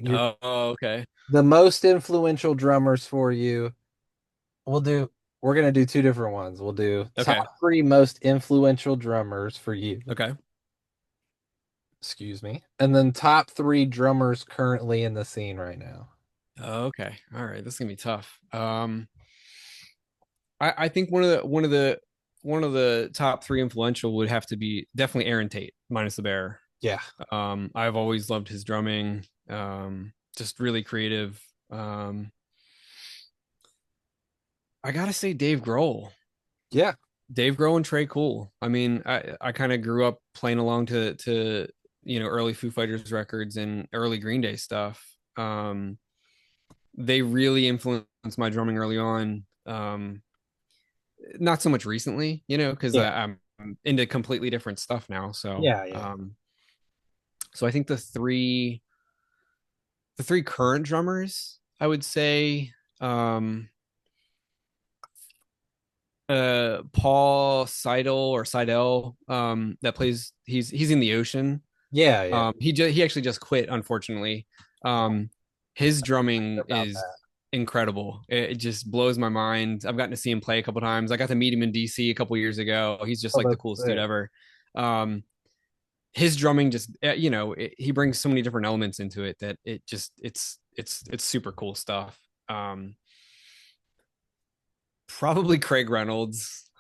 Oh, okay. The most influential drummers for you. We'll do, we're gonna do two different ones. We'll do Okay. top three most influential drummers for you. Okay. Excuse me. And then top three drummers currently in the scene right now. Okay. All right. This is gonna be tough. I think one of the top three influential would have to be definitely Aaron Tate, minus the bear. Yeah. I've always loved his drumming. Just really creative. Um, I gotta say Dave Grohl. Yeah. Dave Grohl and Trey Cool. I mean, I kind of grew up playing along to early Foo Fighters records and early Green Day stuff. They really influenced my drumming early on. Not so much recently, because Yeah. I'm into completely different stuff now. So, Yeah. Yeah. so I think the three current drummers, I would say, Paul Seidel, that plays. He's in the ocean. Yeah. Yeah. He actually just quit, unfortunately. Um, his drumming About is that. incredible. It just blows my mind. I've gotten to see him play a couple times. I got to meet him in DC a couple years ago. He's just Oh, like the that's coolest dude sick. ever. Um, his drumming just, he brings so many different elements into it that it's super cool stuff. Um, Probably Craig Reynolds.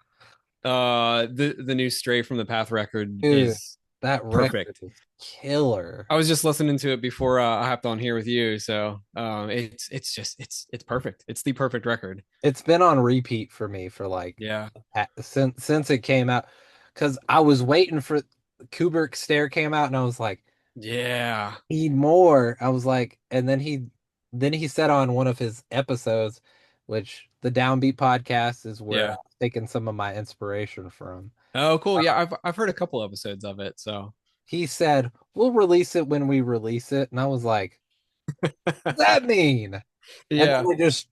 The new Stray from the Path record Dude, is that record perfect. is killer. I was just listening to it before I hopped on here with you, so it's perfect. It's the perfect record. It's been on repeat for me for like Yeah, since it came out. Because I was waiting for Kubrick Stare came out and I was like, yeah, need more. I was like, and then he said on one of his episodes, which the Downbeat podcast is where yeah. I'm taking some of my inspiration from. Oh, cool. Yeah, Uh, I've heard a couple episodes of it. So he said, "We'll release it when we release it," and I was like, "What does that mean?" And then yeah, they just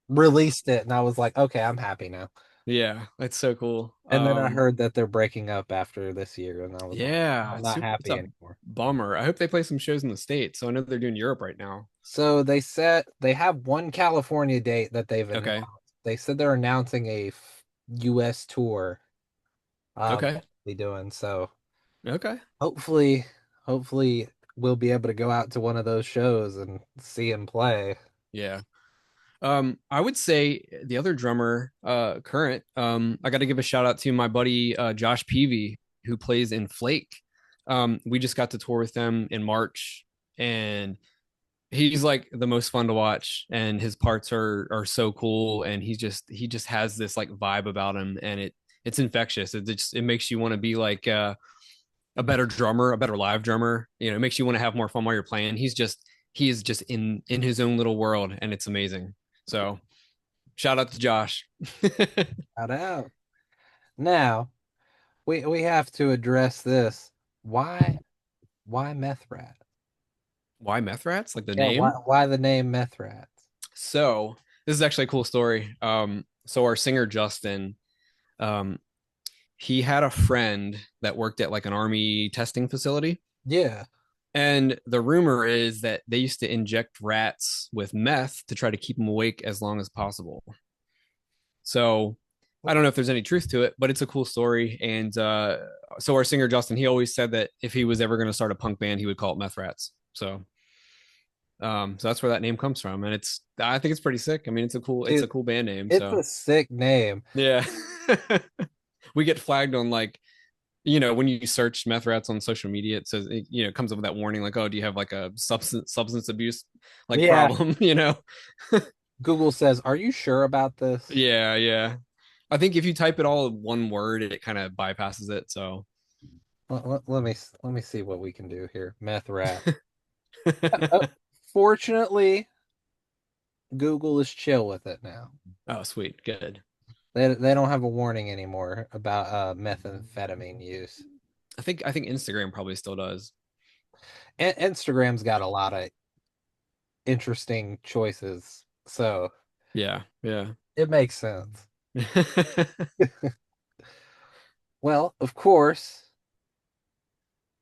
released it, and I was like, "Okay, I'm happy now." yeah, it's so cool. And then I heard that they're breaking up after this year, and I was like, Yeah, "I'm not it's happy a anymore." bummer. I hope they play some shows in the States. So I know they're doing Europe right now. So they have one California date that they've Okay, announced. They said they're announcing a U.S. tour. okay, They're doing so. okay. Hopefully, hopefully we'll be able to go out to one of those shows and see him play. Yeah. I would say the other drummer, current, I got to give a shout out to my buddy, Josh Peavy, who plays in Flake. We just got to tour with them in March, and he's like the most fun to watch, and his parts are so cool, and he just has this like vibe about him, and it's infectious. It makes you want to be like a better drummer, a better live drummer. It makes you want to have more fun while you're playing. He is just in his own little world, and it's amazing. So shout out to Josh. Shout out. Now, we have to address this. Why why METHRAT? Why METHRATS? Like the Yeah, name? why the name METHRAT? So this is actually a cool story. So our singer Justin, um, he had a friend that worked at like an army testing facility. Yeah. And the rumor is that they used to inject rats with meth to try to keep them awake as long as possible. So I don't know if there's any truth to it, but it's a cool story. And so our singer Justin, he always said that if he was ever going to start a punk band, he would call it METHRATS. So that's where that name comes from, and I think it's pretty sick. I mean, it's a Dude, cool band name. it's So a sick name. yeah, we get flagged on like when you search meth rats on social media, it says it comes up with that warning like, oh, do you have like a substance abuse like Yeah. problem? Google says, "Are you sure about this?" Yeah, yeah. I think if you type it all in one word, it kind of bypasses it. So Let me see what we can do here. METHRAT. Uh, Fortunately, Google is chill with it now. oh, sweet, good. They don't have a warning anymore about methamphetamine use. I think Instagram probably still does. And Instagram's got a lot of interesting choices, so Yeah, yeah. it makes sense. Well, of course,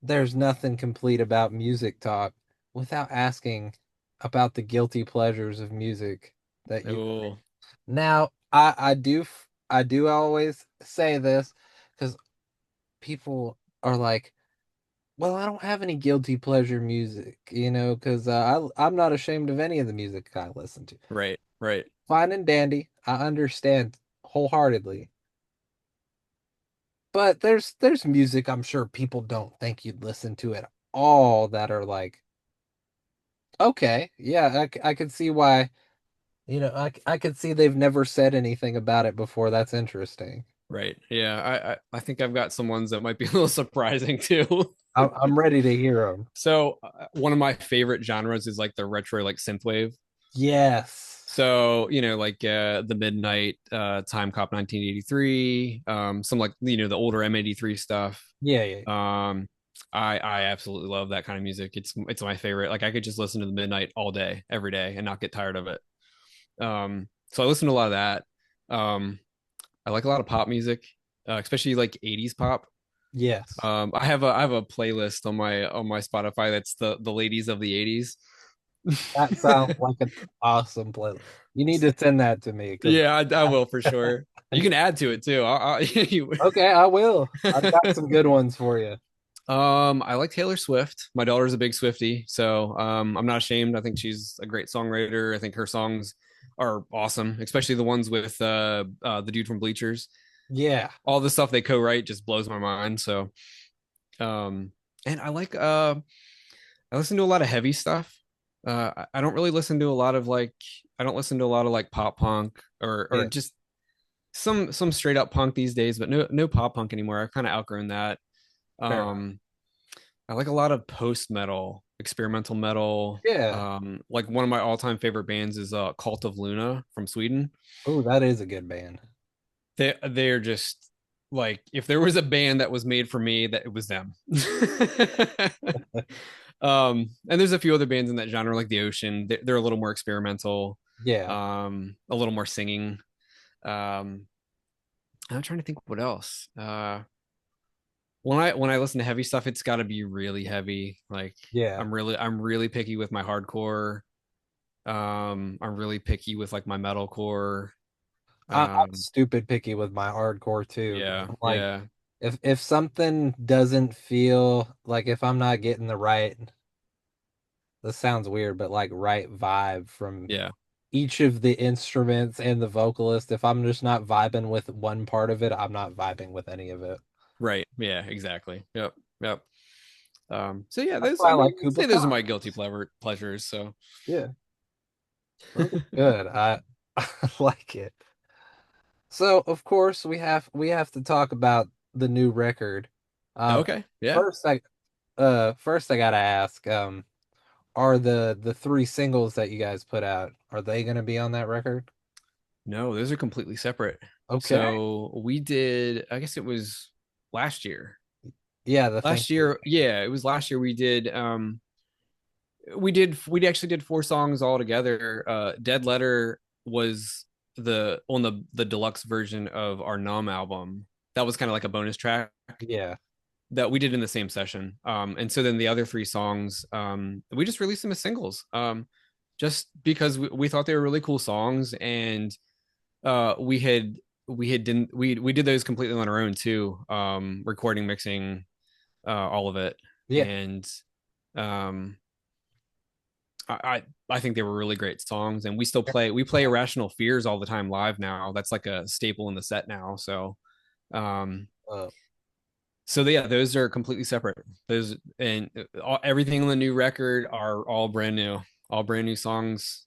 there's nothing complete about music talk without asking about the guilty pleasures of music that you. Oh, Now, I do always say this because people are like, well, I don't have any guilty pleasure music, because I'm not ashamed of any of the music I listen to. right, right, Fine and dandy, I understand wholeheartedly. But there's music I'm sure people don't think you'd listen to at all that are like, okay, yeah, I could see why, I could see they've never said anything about it before. That's interesting. right. Yeah, I think I've got some ones that might be a little surprising too. I'm ready to hear them. So one of my favorite genres is like the retro like synthwave. Yes. So like the Midnight, Time Cop 1983, some like the older M83 stuff. Yeah, yeah. Um, I absolutely love that kind of music. It's my favorite. Like I could just listen to the Midnight all day, every day, and not get tired of it. So I listen to a lot of that. I like a lot of pop music, especially like 80s pop. Yes. I have a playlist on my Spotify that's the ladies of the 80s. That sounds like an awesome playlist. You need to send that to me because Yeah, I will for sure. You can add to it too. okay, I will. I've got some good ones for you. I like Taylor Swift. My daughter's a big Swiftie, so I'm not ashamed. I think she's a great songwriter. I think her songs are awesome, especially the ones with the dude from Bleachers. Yeah. All the stuff they co-write just blows my mind. So, um, and I listen to a lot of heavy stuff. I don't really listen to a lot of like I don't listen to a lot of like pop punk or Yeah. just some straight up punk these days, but no pop punk anymore. I've kind of outgrown that. Fair enough. Um, I like a lot of post metal, experimental metal. Yeah. Like one of my all time favorite bands is Cult of Luna from Sweden. Oh, that is a good band. They're just like if there was a band that was made for me, that it was them. And there's a few other bands in that genre, like The Ocean. They're a little more experimental, Yeah. a little more singing. Um, I'm trying to think what else. When I listen to heavy stuff, it's got to be really heavy. Like Yeah. I'm really picky with my hardcore. I'm really picky with like my metalcore. I'm Um, stupid picky with my hardcore too. yeah, Like yeah, if something doesn't feel like if I'm not getting the right, this sounds weird, but like right vibe from yeah. each of the instruments and the vocalist, if I'm just not vibing with one part of it, I'm not vibing with any of it. Right. Yeah, exactly. Yep. Yep. So yeah, That's those why I I like mean, I'd Kubla say those are Khan. my guilty pleasures. So Yeah. Those are good. I like it. So of course we have to talk about the new record. Um okay, yeah. first I first I gotta ask, are the three singles that you guys put out, are they gonna be on that record? No, those are completely separate. Okay. So we did, I guess it was. last year. Yeah, the Last Thanksgiving. year, yeah, it was last year. We actually did four songs all together. Dead Letter was the on the deluxe version of our Numb album. That was kind of like a bonus track Yeah. that we did in the same session. And so then the other three songs, we just released them as singles. Just because we thought they were really cool songs, and we did those completely on our own too, recording, mixing, all of it. Yeah. And um I think they were really great songs, and we play Irrational Fears all the time live now. That's like a staple in the set now. Um Uh, yeah, those are completely separate. Those and everything on the new record are all brand new songs.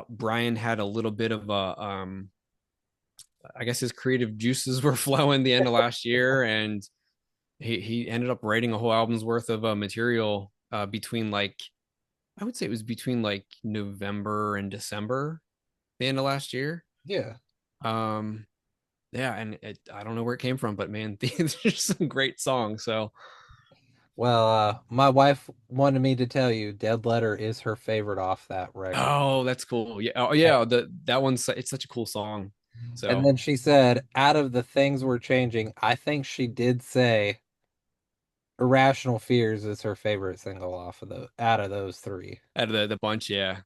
Brian had a little bit of a I guess his creative juices were flowing the end of last year, and he ended up writing a whole album's worth of material between like I would say it was between like November and December, the end of last year. yeah. Um, yeah, and I don't know where it came from, but man, there's some great songs. So, Well, my wife wanted me to tell you Dead Letter is her favorite off that record. oh, that's cool. Yeah, oh And yeah, that one's it's such a cool song. and So, then she said, out of the things we're changing, I think she did say Irrational Fears is her favorite single off of the out of those three. out of the bunch, yeah.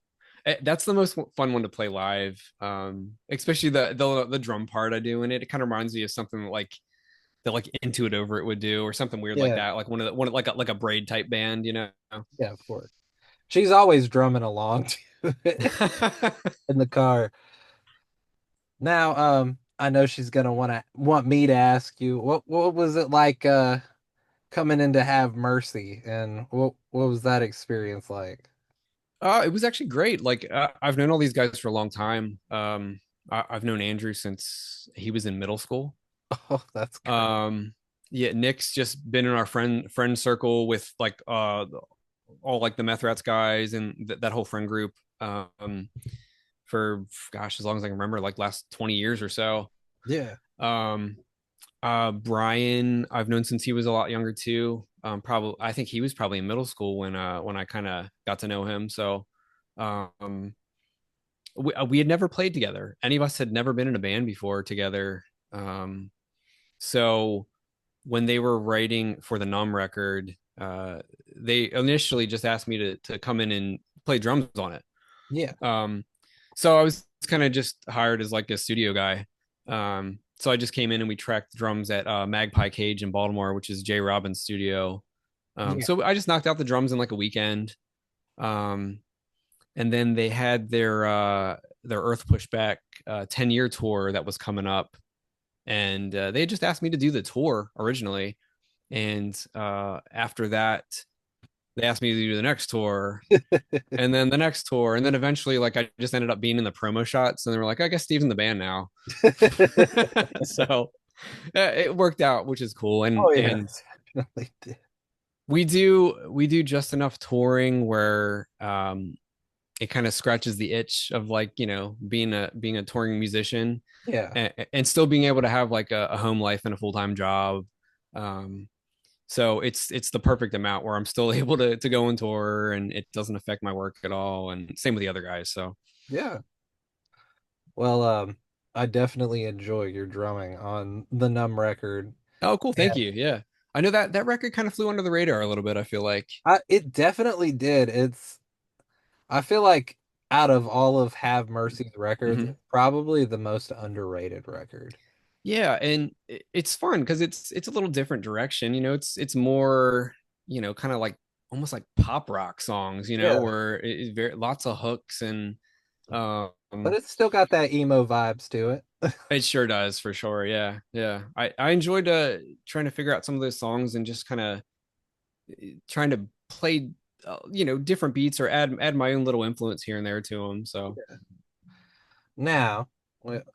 That's the most fun one to play live, especially the drum part I do in it. It kind of reminds me of something like that, like Into It Over It would do, or something weird like Yeah, that, like one like a braid type band, you know. yeah, of course. She's always drumming along to it in the car. Now, I know she's gonna want me to ask you what was it like coming in to Have Mercy, and what was that experience like? It was actually great. Like I've known all these guys for a long time. I've known Andrew since he was in middle school. Oh, that's great. Um, yeah, Nick's just been in our friend circle with like all like the METHRATS guys and that whole friend group. For gosh, as long as I can remember, like last 20 years or so. Yeah. Um, Brian, I've known since he was a lot younger too. Probably, I think he was probably in middle school when I kind of got to know him. So, um, we had never played together. Any of us had never been in a band before together. Um, so when they were writing for the Numb record, they initially just asked me to come in and play drums on it. Yeah. Um, so I was kind of just hired as like a studio guy. So I just came in and we tracked the drums at Magpie Cage in Baltimore, which is Jay Robbins' studio. Yeah. So I just knocked out the drums in like a weekend. Um, and then they had their Earth Pushback 10-year tour that was coming up, and they just asked me to do the tour originally, and after that they asked me to do the next tour, and then the next tour, and then eventually like I just ended up being in the promo shots, and they were like, I guess Steve's in the band now. So it worked out, which is cool. Oh yeah, And definitely did. we do just enough touring where it kind of scratches the itch of like, being a touring musician, Yeah. and still being able to have like a home life and a full-time job. um so it's the perfect amount where I'm still able to go on tour, and it doesn't affect my work at all, and same with the other guys. So Yeah. Well, I definitely enjoy your drumming on the Numb record. oh, cool, Yeah. thank you. Yeah, I know that record kind of flew under the radar a little bit, I feel like. It definitely did. I feel like out of all of Have Mercy's records, Hmm. it's probably the most underrated record. Yeah, and it's fun because it's a little different direction. It's more, kind of like almost like pop rock songs, Yeah. where it's very lots of hooks, and um But it's still got that emo vibes to it. it sure does, for sure. Yeah, yeah. I enjoyed trying to figure out some of those songs, and just kind of trying to play different beats, or add my own little influence here and there to them. So Now,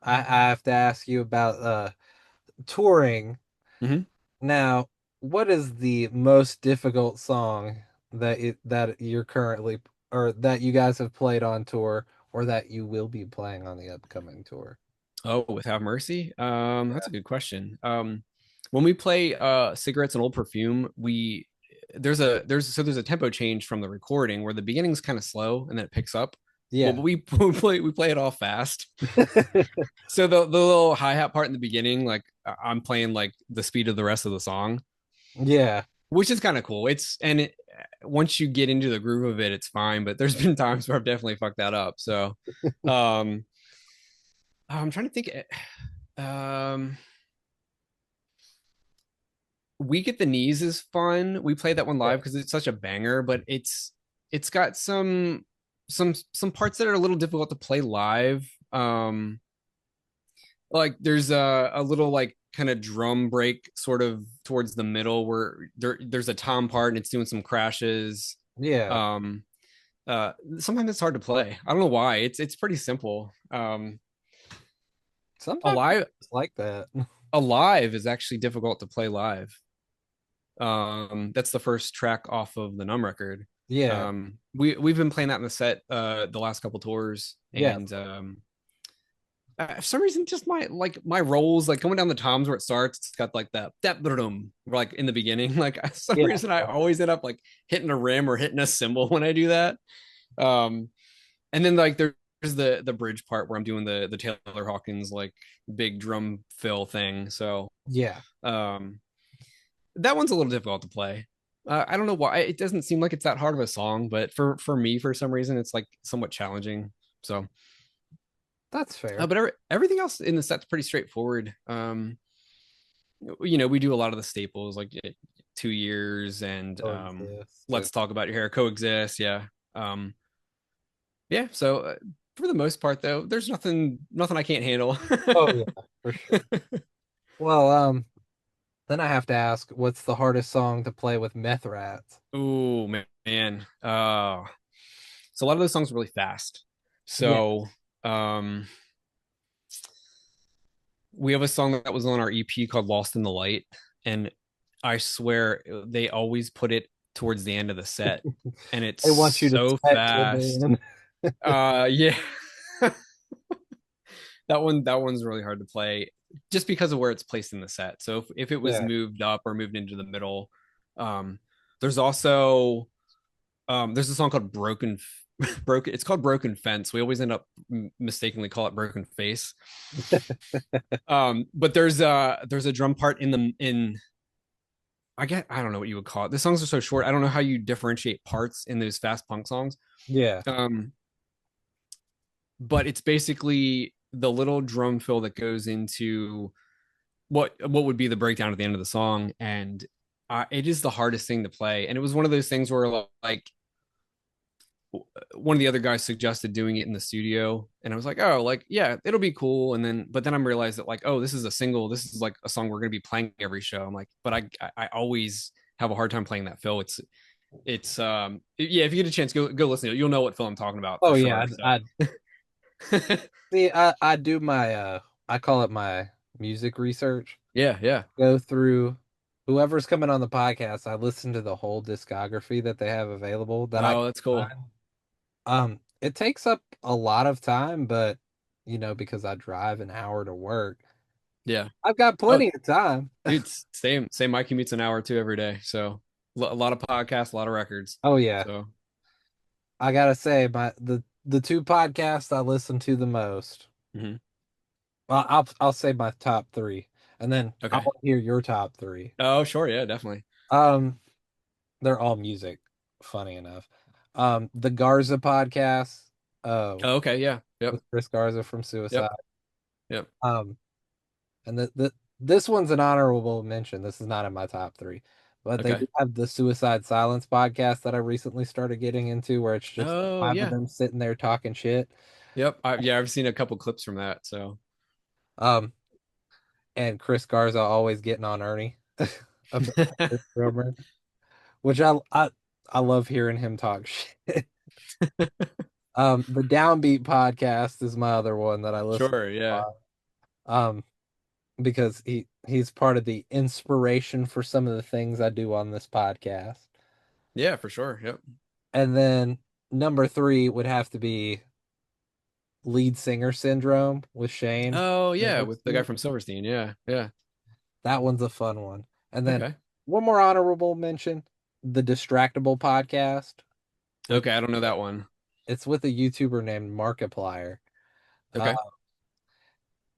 I have to ask you about touring. mhm. Now, what is the most difficult song that you're currently or that you guys have played on tour or that you will be playing on the upcoming tour? Oh, with Have Mercy, that's a good question. when we play cigarettes and old perfume, we there's a tempo change from the recording where the beginning's kind of slow and then it picks up. Well, Yeah. but we play it all fast. So the little hi-hat part in the beginning, like I'm playing like the speed of the rest of the song, Yeah. which is kind of cool. Once you get into the groove of it, it's fine. But there's been times where I've definitely fucked that up. So um I'm trying to think. Um Weak at the Knees is fun. We played that one Yeah. live because it's such a banger, but it's got some parts that are a little difficult to play live. Like there's a little like kind of drum break sort of towards the middle where there's a tom part and it's doing some crashes. Yeah. Um Sometimes it's hard to play. I don't know why. It's pretty simple. Sometimes Alive it's like that. Alive is actually difficult to play live. That's the first track off of the Numb record. Yeah. We've been playing that in the set the last couple tours, Yeah. and for some reason, just my rolls like coming down the toms where it starts, it's got like that like in the beginning. Like for some Yeah. reason, I always end up like hitting a rim or hitting a cymbal when I do that. Um, and then like there's the bridge part where I'm doing the Taylor Hawkins like big drum fill thing. So Yeah. um that one's a little difficult to play. I don't know why. It doesn't seem like it's that hard of a song, but for me, for some reason, it's like somewhat challenging. So, That's fair. but everything else in the set's pretty straightforward. We do a lot of the staples like 2 years and Coexist. let's talk about your hair, coexist. Yeah, yeah. So for the most part, though, there's nothing I can't handle. Oh yeah, for sure. Well, then I have to ask, what's the hardest song to play with METHRATs? Oh man. So a lot of those songs are really fast. Yeah. So um we have a song that was on our EP called Lost in the Light, and I swear they always put it towards the end of the set, and it's They want you to so sweat to fast. the end. Yeah. That one's really hard to play just because of where it's placed in the set. So if it was Yeah. moved up or moved into the middle, um there's also there's a song called Broken. It's called Broken Fence. We always end up mistakenly call it Broken Face. But there's a drum part in I don't know what you would call it. The songs are so short. I don't know how you differentiate parts in those fast punk songs. Yeah. Um, but it's basically the little drum fill that goes into what would be the breakdown at the end of the song, and it is the hardest thing to play. And it was one of those things where like one of the other guys suggested doing it in the studio, and I was like, oh, like yeah, it'll be cool. But then I realized that like, oh, this is a single. This is like a song we're gonna be playing every show. I'm like, but I always have a hard time playing that fill. It's yeah. If you get a chance, go listen to it. You'll know what film I'm talking about Oh for yeah. sure. I So see. I do my I call it my music research. yeah, yeah. Go through whoever's coming on the podcast. I listen to the whole discography that they have available that I can Oh, that's cool. find. It takes up a lot of time, but because I drive an hour to work, Yeah. I've got Oh, plenty of time. dude, same. My commute's an hour or two every day, so a lot of podcasts, a lot of records. Oh yeah. So I gotta say, the two podcasts I listen to the most. mhm. Well, I'll say my top three, and then I Okay. want to hear your top three. Oh, sure, yeah, definitely. Um, they're all music, funny enough. The Garza podcast, Oh, okay, yeah, yep, with Chris Garza from Suicide. yep, yep. Um, and this one's an honorable mention. This is not in my top three, but they Okay. do have the Suicide Silence podcast that I recently started getting into, where it's just the Oh, five of yeah, them sitting there talking shit. yep. I've seen a couple clips from that. So Um, and Chris Garza always getting on Ernie about his drummer, which I love hearing him talk shit. The Downbeat podcast is my other one that I listen to sure, a yeah, lot. Because he's part of the inspiration for some of the things I do on this podcast. yeah, for sure, yep. And then number three would have to be Lead Singer Syndrome with Shane. Oh, yeah, with the guy Silverstein. from Silverstein, yeah, yeah. That one's a fun one. And then Okay. one more honorable mention, the Distractable podcast with Okay, I don't know that one. it's with a YouTuber named Markiplier. Uh, Okay.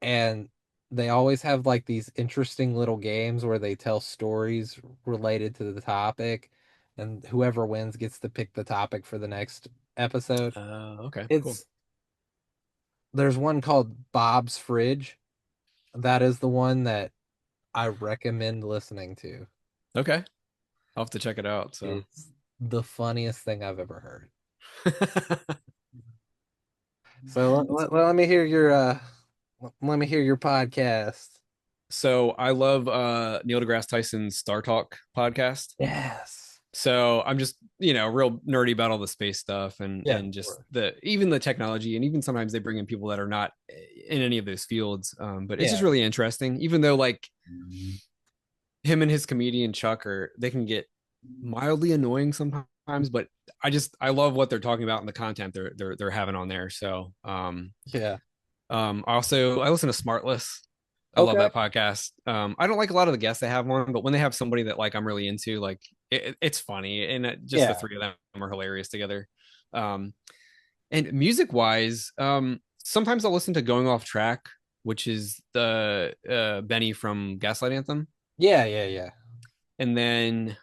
and they always have like these interesting little games where they tell stories related to the topic, and whoever wins gets to pick the topic for the next episode. Okay, cool. It's there's one called Bob's Fridge. That is the one that I recommend listening to. Okay. I'll have to check it out. So It's the funniest thing I've ever heard. So let me hear your let me hear your podcast. so I love Neil deGrasse Tyson's Star Talk podcast. Yes. So I'm just, real nerdy about all the space stuff and Yeah, of just course. the even the technology, and even sometimes they bring in people that are not in any of those fields. But it's just Yeah. really interesting, even though like him and his comedian Chuck are they can get mildly annoying sometimes, but I love what they're talking about and the content they're having on there. So Yeah. also I listen to Smartless. I love Okay. that podcast. I don't like a lot of the guests they have on, but when they have somebody that like I'm really into, like it's funny, and just the Yeah. three of them are hilarious together. Um, and music wise, sometimes I'll listen to Going Off Track, which is the Benny from Gaslight Anthem, Yeah, yeah, yeah. and then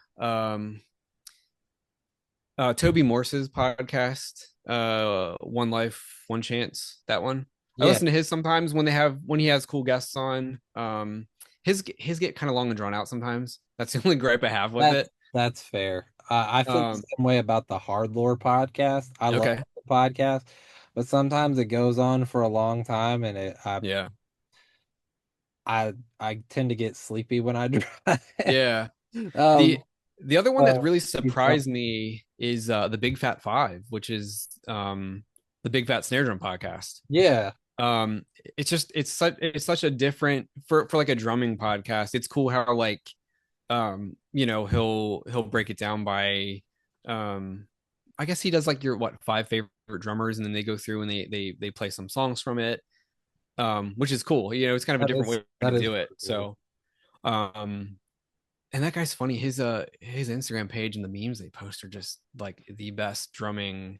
Toby Morse's podcast, One Life, One Chance. That one. I Yeah. listen to his sometimes when he has cool guests on. His get kind of long and drawn out sometimes. That's the only gripe I have with That's it. that's fair. I feel the Um, same way about the Hard Lore podcast. I love okay, the podcast, but sometimes it goes on for a long time, and yeah, I tend to get sleepy when I drive. yeah. Um, The the other one that so really keep going. surprised me is the Big Fat Five, which is the Big Fat Snare Drum podcast. Yeah, um it's such a different for like a drumming podcast. It's cool how like he'll break it down by um I guess he does like your what five favorite drummers, and then they go through and they play some songs from it, which is cool. It's kind of a different way to that is do it. cool. So um and that guy's funny. His Instagram page and the memes they post are just like the best drumming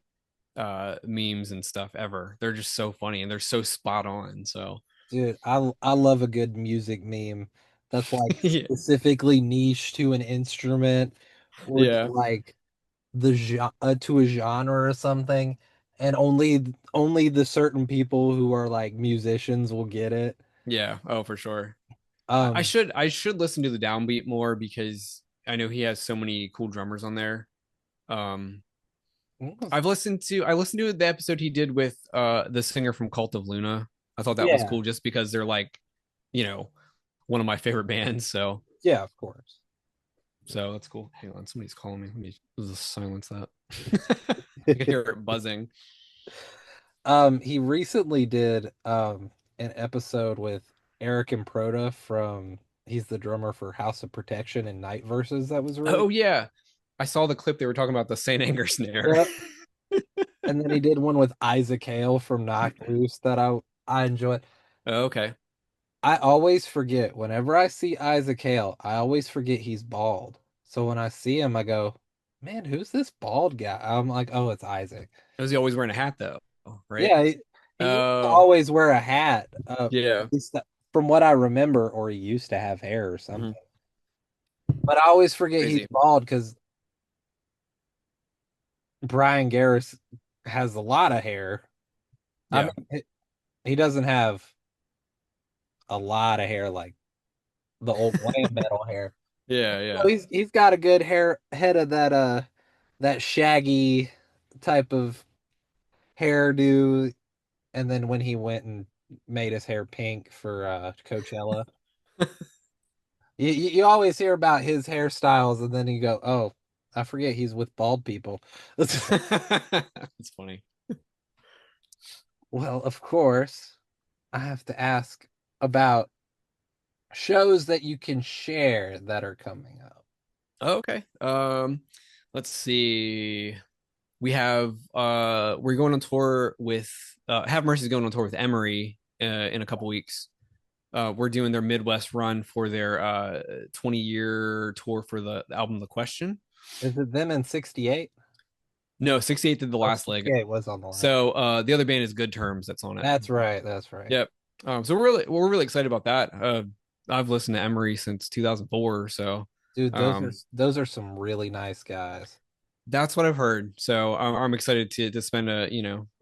memes and stuff ever. They're just so funny and they're so spot on. So Dude, I love a good music meme that's like yeah, specifically niche to an instrument or to yeah, like to a genre or something, and only the certain people who are like musicians will get it. yeah. Oh, for sure. Um, I should listen to the downbeat more because I know he has so many cool drummers on there. Um, I listened to the episode he did with the singer from Cult of Luna. I thought that was yeah, cool just because they're like, you know, one of my favorite bands. yeah, of course. So that's cool. Hang on, somebody's calling me. Let me just silence that. I can hear it buzzing. He recently did an episode with Eric and Proda from he's the drummer for House of Protection and Night Verses. That was really Oh yeah, I saw the clip they were talking about the Saint Anger snare. yeah. And then he did one with Isaac Hale from Knock Loose that I enjoyed. Oh, okay. I always forget whenever I see Isaac Hale, I always forget he's bald. So when I see him, I go, "Man, who's this bald guy?" I'm like, "Oh, it's Isaac." Was he always wearing a hat though? Right? Yeah, he used to Oh, always wear a hat. yeah. At least from what I remember, or he used to have hair or something. Mhm. But I always forget he's Crazy. bald because Brian Garris has a lot of hair. I mean, Yeah. he doesn't have a lot of hair like the old glam metal hair. Yeah, So yeah. he's got a good hair head of that shaggy type of hairdo. And then when he went and made his hair pink for Coachella, you always hear about his hairstyles, and then you go, "Oh, I forget he's with bald people." It's funny. Well, of course, I have to ask about shows that you can share that are coming up. Oh, okay. Let's see. We're going on tour with Have Mercy's going on tour with Emery in a couple weeks. we're doing their Midwest run for their 20-year tour for the album The Question. Is it them in '68? No, 68 did the Oh, last leg. 68 was on the last. So the other band is Good Terms that's on it. That's right. That's right. Yep. So we're really excited about that. I've listened to Emery since 2004, so Dude, um, those are some really nice guys. that's what I've heard. So I'm excited to spend a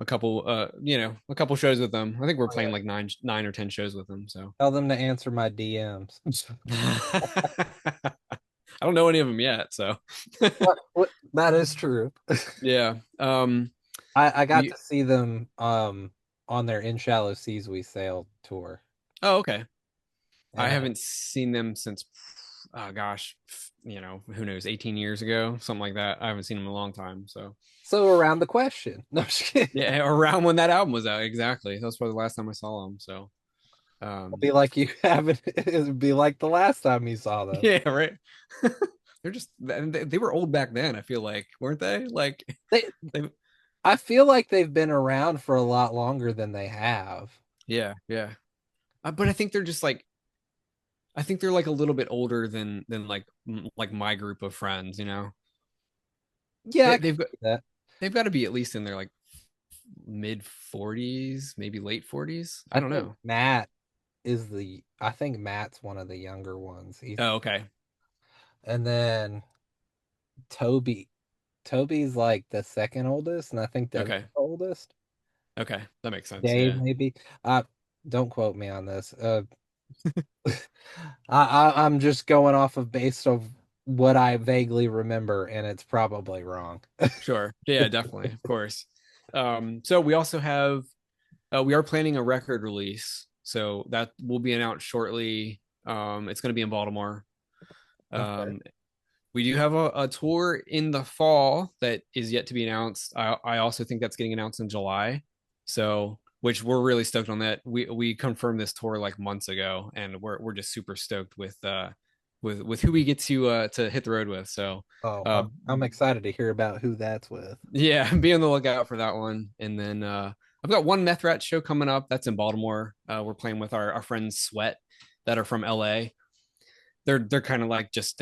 couple shows with them. I think we're Oh, playing yeah. like nine or 10 shows with them. So Tell them to answer my DMs. I don't know any of them yet. So That is true. yeah. I got We to see them on their In Shallow Seas We Sail tour. Oh, okay. I And haven't seen them since, oh gosh, who knows, 18 years ago, something like that. I haven't seen them in a long time. So, so around the question. No, I'm just kidding. yeah, around when that album was out, exactly. That was probably the last time I saw them. So, It'll um, be like you haven't it'll be like the last time you saw them. yeah, right. They're just, they were old back then, I feel like, weren't they? Like, They they, I feel like they've been around for a lot longer than they have. yeah, yeah. But I think they're just like, I think they're like a little bit older than like my group of friends, you know? Yeah, They, I can they've got, see that. they've got to be at least in their like mid 40s, maybe late 40s. I I don't think know. I think Matt's one of the younger ones. Oh, okay. And then Toby. Toby's like the second oldest, and I think Devin's Okay. the oldest. Okay. That makes sense. Dave, Yeah. maybe. Don't quote me on this. I'm just going off of based of what I vaguely remember, and it's probably wrong. Sure. Yeah, definitely. Of course. So we also have we are planning a record release. So that will be announced shortly. It's going to be in Baltimore. Okay. Um, we do have a tour in the fall that is yet to be announced. I also think that's getting announced in July. So, which we're really stoked on that. We confirmed this tour like months ago, and we're just super stoked with who we get to hit the road with. So, Oh, uh, I'm excited to hear about who that's with. yeah, be on the lookout for that one. And then I've got one METHRAT show coming up. That's in Baltimore. We're playing with our friends Sweat that are from LA. They're kind of like just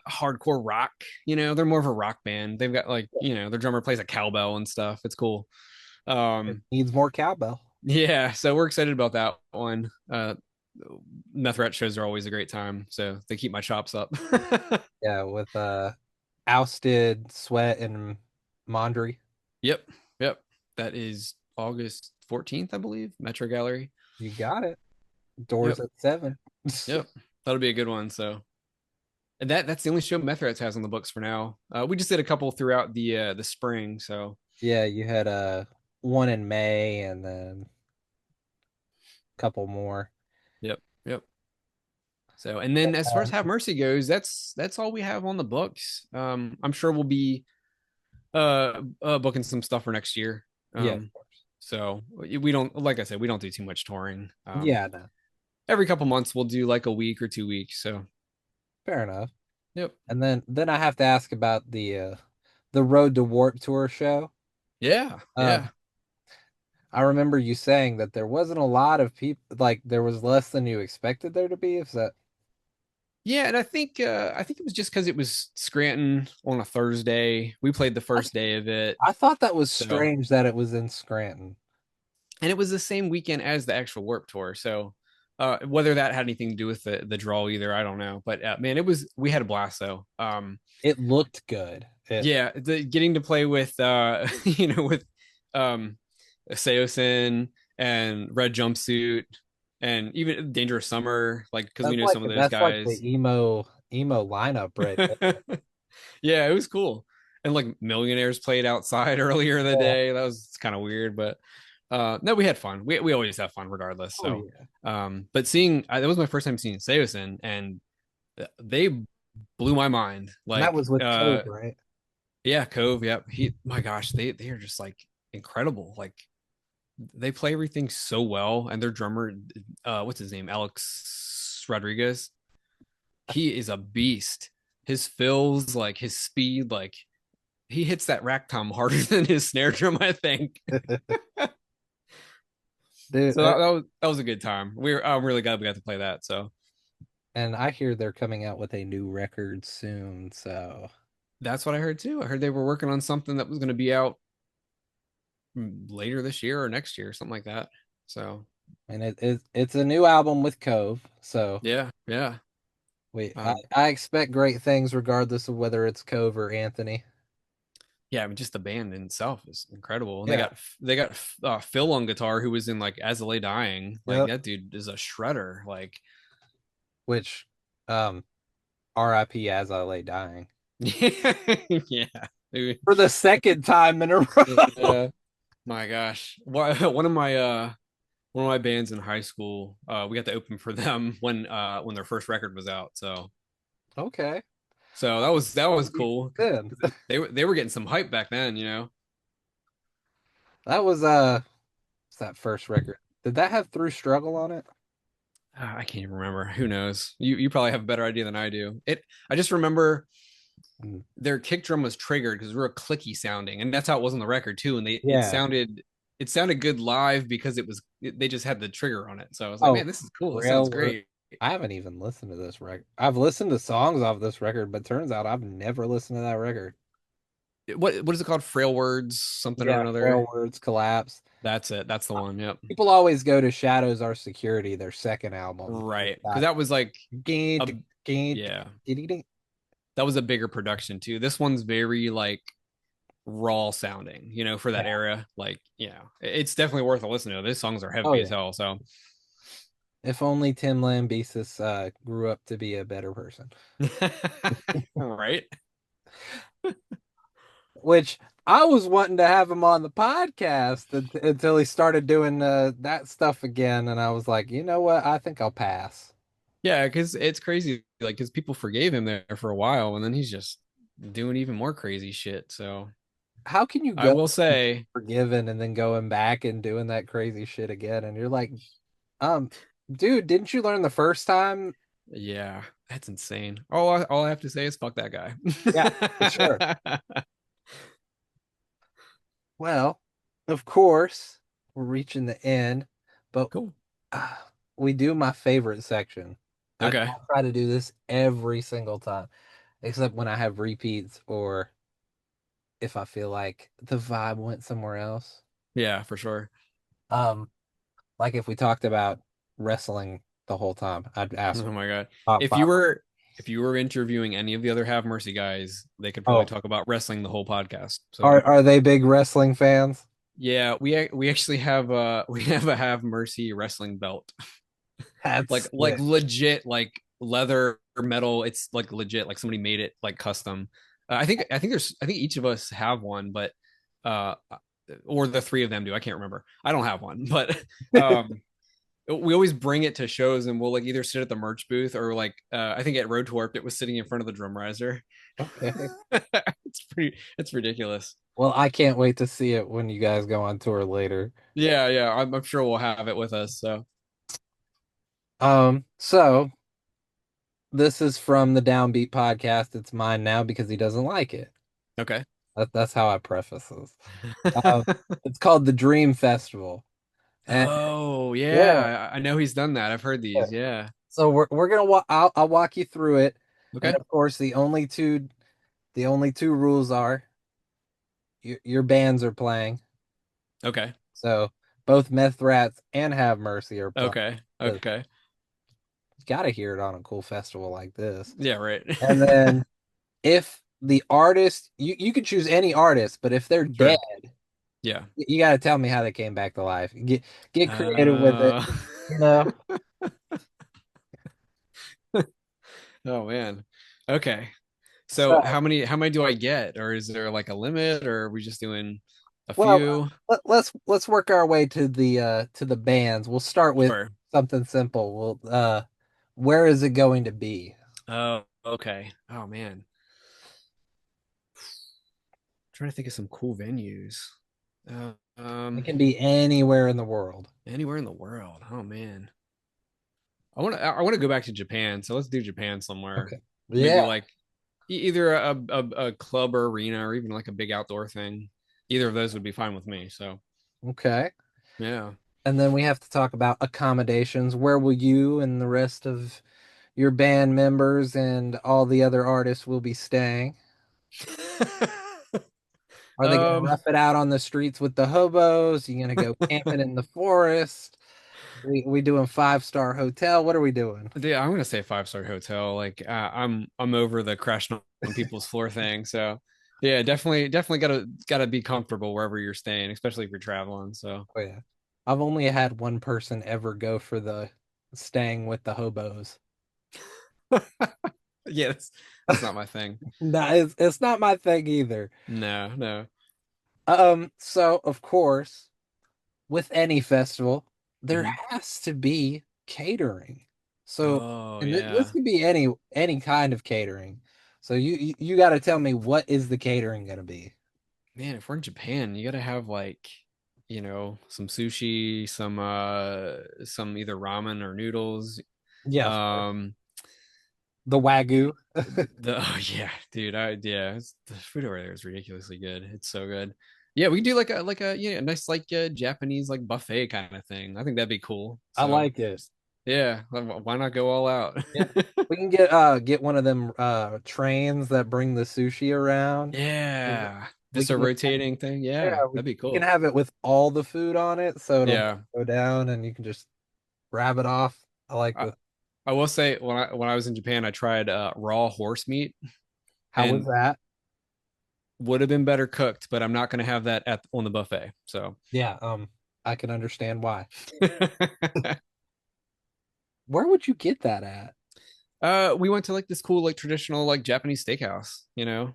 hardcore rock. They're more of a rock band. They've got like their drummer plays a cowbell and stuff. It's cool. It Um, needs more cowbell. yeah, so we're excited about that one. METHRAT shows are always a great time, so they keep my chops up. Yeah, with Ousted, Sweat, and Mondry. Yep, yep. That is August 14th, I believe. Metro Gallery. You got it. Doors Yep, at 7. yep. That'll be a good one. So, and that's the only show METHRATS has on the books for now. We just did a couple throughout the spring. So, Yeah, you had one in May and then a couple more. yep, yep. So, and then as far as Uh, Have Mercy goes, that's all we have on the books. I'm sure we'll be booking some stuff for next year. yeah, of Um, course. so we don't, like I said, we don't do too much touring. Yeah, no, Every couple months we'll do like a week or 2 weeks. So, fair enough. yep, And then I have to ask about the Road to Warp Tour show. yeah, Um, yeah. I remember you saying that there wasn't a lot of people, like there was less than you expected there to be. Is that Yeah, and I think it was just because it was Scranton on a Thursday. We played the I, first day of it, I thought that was so strange that it was in Scranton. and it was the same weekend as the actual Warp Tour. So whether that had anything to do with the draw either, I don't know. But man, we had a blast though. It looked good. Yeah, getting to play with with um Seosin and Red Jumpsuit and even Dangerous Summer, like because we knew some of those That's like guys. the emo lineup right there. Yeah, it was cool. And like Millionaires played outside earlier in the Yeah. day. That was kind of weird, but no, we had fun. We always have fun regardless. Oh So yeah. but that was my first time seeing Seosin, and they blew my mind. And that Like was with Cove, right? yeah, Cove, yep. My gosh, they are just like incredible. Like they play everything so well, and their drummer, what's his name, Alex Rodriguez, he is a beast. His fills, like his speed, like he hits that rack tom harder than his snare drum, I think. Dude, So that was a good time. I'm really glad we got to play that. So and I hear they're coming out with a new record soon. So, that's what I heard too. I heard they were working on something that was going to be out later this year or next year, something like that. So and it's a new album with Cove. So yeah, yeah. Um, I expect great things regardless of whether it's Cove or Anthony. yeah, I mean, just the band in itself is incredible, and they Yeah. got they got Phil on guitar, who was in like As I Lay Dying. Like Yep. that dude is a shredder. Like, Which, um, R.I.P. As I Lay Dying yeah, maybe. for the second time in a row. My gosh, one of my bands in high school, we got to open for them when their first record was out. Okay. So that was cool. Then They were getting some hype back then, you know. that was what's that first record? Did that have Through Struggle on it? I can't even remember. Who knows? You probably have a better idea than I do. I just remember Mm. their kick drum was triggered because we were clicky sounding, and that's how it was on the record too. And they Yeah. it sounded good live because they just had the trigger on it. So I was like, Oh, man, this is cool. This sounds Railroad. great. I haven't even listened to this record. I've listened to songs off this record, but turns out I've never listened to that record. What is it called? Frail words, something or Yeah, another. Railroads Collapse. That's it. That's the one. Yep. People always go to Shadows Our Security, their second album. It's Right. Because got that was like a Gid, gid, yeah. gid, That was a bigger production too. This one's very like raw sounding, for yeah. that era. Like, it's definitely worth a listen to. These songs are Oh heavy as yeah. hell. So, If only Tim Lambesis grew up to be a better person. right? Which I was wanting to have him on the podcast until he started doing that stuff again, and I was like, you know what? I think I'll pass. Yeah, because it's crazy. Like, because people forgave him there for a while, and then he's just doing even more crazy shit. So, How can you I go will say, forgiven and then going back and doing that crazy shit again? And you're like, um, dude, didn't you learn the first time? yeah, that's insane. All I have to say is fuck that guy. Yeah, for sure. Well, of course, we're reaching the end, but Cool. uh, we do my favorite section. I Okay. try to do this every single time, except when I have repeats or if I feel like the vibe went somewhere else. Yeah, for sure. Um, like if we talked about wrestling the whole time, I'd ask Oh my God. top If five. you were if you were interviewing any of the other Have Mercy guys, they could probably Oh, talk about wrestling the whole podcast. So are they big wrestling fans? yeah, we actually have we have a Have Mercy wrestling belt. Like That's like sick. legit like leather or metal. It's like legit, like somebody made it like custom. I think each of us have one, but uh or the three of them do. I can't remember. I don't have one, but um we always bring it to shows and we'll like either sit at the merch booth or like I think at Road to Warped it was sitting in front of the drum riser. Okay. It's ridiculous. Well, I can't wait to see it when you guys go on tour later. Yeah, I'm sure we'll have it with us. So So this is from the Downbeat podcast. It's mine now because he doesn't like it. okay. That's how I preface this. Um, it's called the Dream Festival. And Oh yeah, yeah, I know he's done that. I've heard yeah. these. Yeah. So we're gonna I'll walk you through it. And Okay. of course the only two rules are your bands are playing. Okay. So both Methrats and Have Mercy are playing. Okay. You Okay. gotta hear it on a cool festival like this. Yeah. Right. And then if the artist you could choose any artist, but if they're dead, Sure. Yeah. you got to tell me how they came back to life. Get creative with it, Uh. you know. Oh man. Okay. So So, how many do I get? Or is there like a limit or are we just doing a well, few? let's work our way to the bands. We'll start with Sure. something simple. Where is it going to be? Oh, okay. Oh man. Trying to think of some cool venues. Uh, It um can be anywhere in the world. Anywhere in the world. Oh man. I want to go back to Japan. So let's do Japan somewhere. Okay. Maybe Yeah. like either a club or arena or even like a big outdoor thing. Either of those would be fine with me. So Okay. yeah. And then we have to talk about accommodations. Where will you and the rest of your band members and all the other artists will be staying? Are they going to um rough it out on the streets with the hobos? You going to go camping in the forest? We doing five-star hotel? What are we doing? Yeah, I'm gonna say 5-star hotel. Like I'm over the crashing on people's floor thing. So yeah, definitely gotta be comfortable wherever you're staying, especially if you're traveling. So Oh yeah. I've only had one person ever go for the staying with the hobos. yeah, that's not my thing. No, it's not my thing either. No, no. So of course, with any festival, there Mhm. has to be catering. So, Oh and this yeah. could be any kind of catering. So you got to tell me, what is the catering going to be? Man, if we're in Japan, you gotta have like, some sushi, some either ramen or noodles. Yeah, of course. Um The Wagyu. the oh yeah, dude, the food over there is ridiculously good. It's so good. Yeah, we can do like a nice like Japanese like buffet kind of thing. I think that'd be cool. I So like it. yeah, why not go all out? Yeah. We can get one of them trains that bring the sushi around. Yeah, We just a can rotating thing. Yeah, yeah, that'd be we can cool. have it with all the food on it so it'll Yeah. go down and you can just grab it off. I like I, the I will say when I was in Japan, I tried raw horse meat How was and that? would have been better cooked, but I'm not going to have that at on the buffet. So, Yeah, I can understand why. Where would you get that at? we went to like this cool like traditional like Japanese steakhouse. Interesting.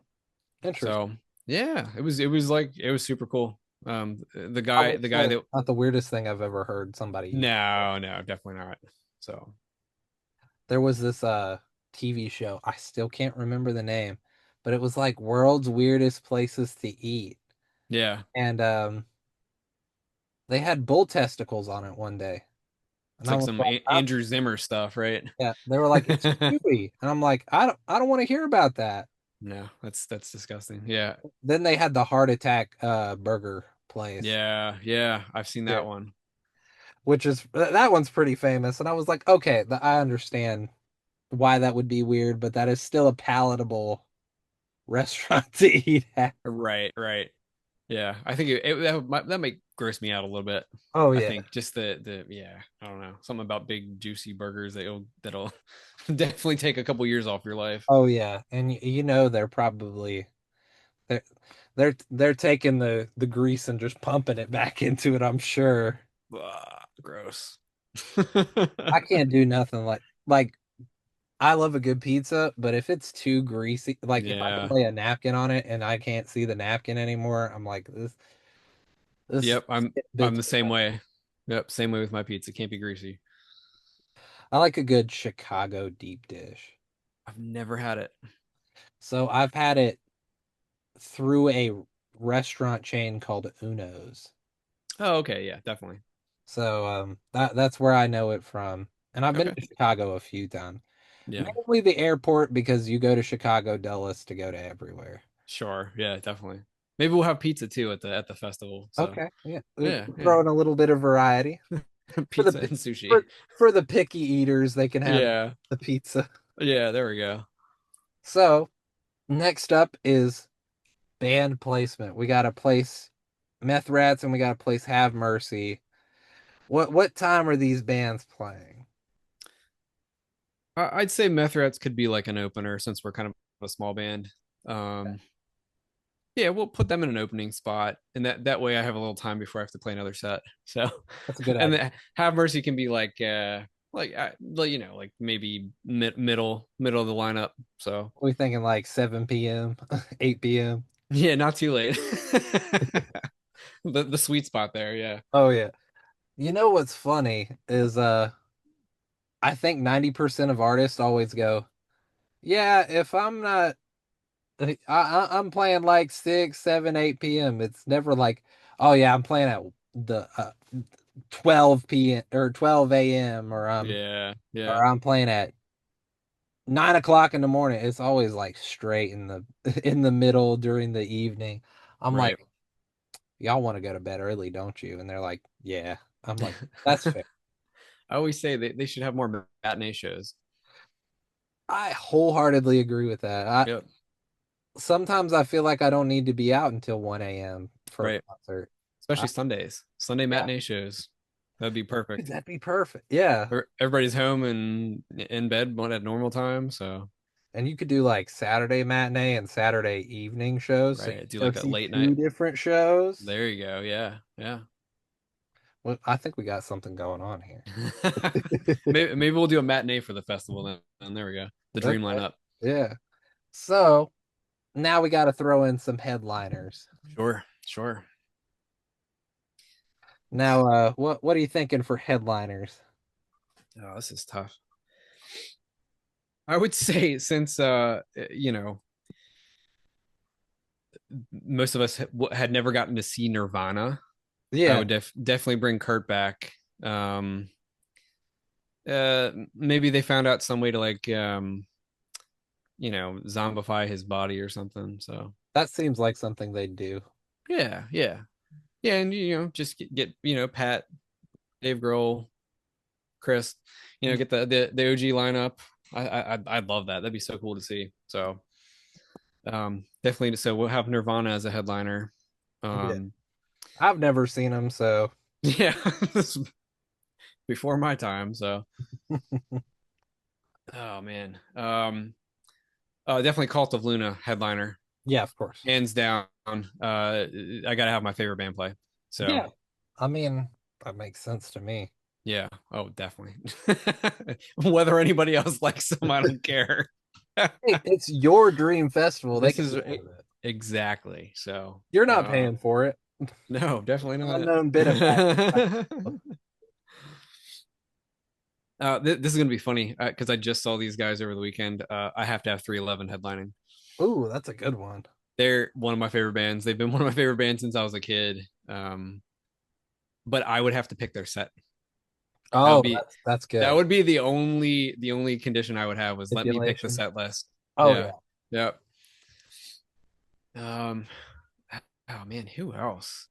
So yeah, it was super cool. The I guy would the guy say that it's not the weirdest thing I've ever heard somebody eat. no, definitely not. So There was this TV show. I still can't remember the name, but it was like world's weirdest places to eat. yeah, And they had bull testicles on it one day. And it's I like was some like, Andrew Zimmer stuff, right? yeah, they were like, it's chewy. And I'm like, I don't want to hear about that. No, that's disgusting. Yeah, Then they had the heart attack burger place. yeah. I've seen Yeah. that one. Which is that one's pretty famous. And I was like, okay, I understand why that would be weird, but that is still a palatable restaurant to eat at. Right, right. Yeah, I think that might gross me out a little bit. Oh I yeah. think just the yeah, I don't know, something about big juicy burgers that'll definitely take a couple years off your life. Oh yeah. And you know they're they're taking the grease and just pumping it back into it, I'm sure. Gross. I can't do nothing like I love a good pizza, but if it's too greasy, like if I can Yeah. lay a napkin on it and I can't see the napkin anymore, I'm like this Yep. I'm is a bit I'm the too same much. way. Yep. Same way with my pizza. Can't be greasy. I like a good Chicago deep dish. I've never had it. So I've had it through a restaurant chain called Uno's. Oh, okay. Yeah, definitely. So that's where I know it from. And I've been Okay. to Chicago a few times. Yeah. Mainly the airport because you go to Chicago Dulles to go to everywhere. Sure. Yeah, definitely. Maybe we'll have pizza too at the festival. So Okay, yeah. yeah, yeah. Throw in a little bit of variety. For the Pizza and sushi. for for the picky eaters, they can have Yeah. the pizza. Yeah, there we go. So next up is band placement. We got to place METHRATS and we got to place Have Mercy. What time are these bands playing? I'd say METHRATS could be like an opener since we're kind of a small band. Um, yeah, we'll put them in an opening spot, and that way I have a little time before I have to play another set. So, That's a good and idea. Have Mercy can be like maybe middle of the lineup. So We thinking like 7 p.m., 8 p.m. yeah, not too late. The sweet spot there. Yeah. Oh yeah. You know what's funny is I think 90% of artists always go, "Yeah, if I'm not I'm playing like 6, 7, 8 p.m." It's never like, "Oh yeah, I'm playing at the 12 p.m. or 12 a.m. Yeah. Yeah. or I'm playing at 9 o'clock in the morning." It's always like straight in the in the middle during the evening. I'm Right. like, y'all want to go to bed early, don't you? And they're like, yeah. I'm like, that's fair. I always say they should have more matinee shows. I wholeheartedly agree with that. I Yep. sometimes I feel like I don't need to be out until 1 a.m. for a Right. concert. I, Especially Sundays. Sunday yeah, matinee shows. That'd be dude, perfect. that'd be perfect. Yeah. Everybody's home and in bed at normal time. So And you could do like Saturday matinee and Saturday evening shows. So you right. Do go like a see late two night. different shows. There you go. Yeah. Yeah. Well, I think we got something going on here. maybe we'll do a matinee for the festival then. And there we go. The dream Okay. lineup. Yeah. So now we got to throw in some headliners. Sure. Sure. Now, what are you thinking for headliners? Oh, this is tough. I would say since most of us had never gotten to see Nirvana, I Yeah, would definitely bring Kurt back. Maybe they found out some way to like zombify his body or something. So that seems like something they'd do. yeah, yeah, yeah, and just get Pat, Dave Grohl, Chris, get the OG lineup. I'd love that. That'd be so cool to see. So definitely. So we'll have Nirvana as a headliner. Yeah. Um, I've never seen them, so yeah, this is before my time. So oh man, definitely Cult of Luna headliner, yeah, of course. hands down. I gotta have my favorite band play. So Yeah. I mean, that makes sense to me. yeah, oh definitely. Whether anybody else likes them, I don't care. Hey, it's your dream festival. They This can is do all of it. exactly so. You're not paying for it. No, definitely not. Unknown benefactor. This is gonna be funny because I just saw these guys over the weekend. I have to have 311 headlining. Ooh, that's a good one. They're one of my favorite bands. They've been one of my favorite bands since I was a kid. But I would have to pick their set. That would Oh, be that's that good. would be the only condition I would have was let me pick the Stipulation. set list. Oh Yeah. yeah. Yep. Um oh man, who else?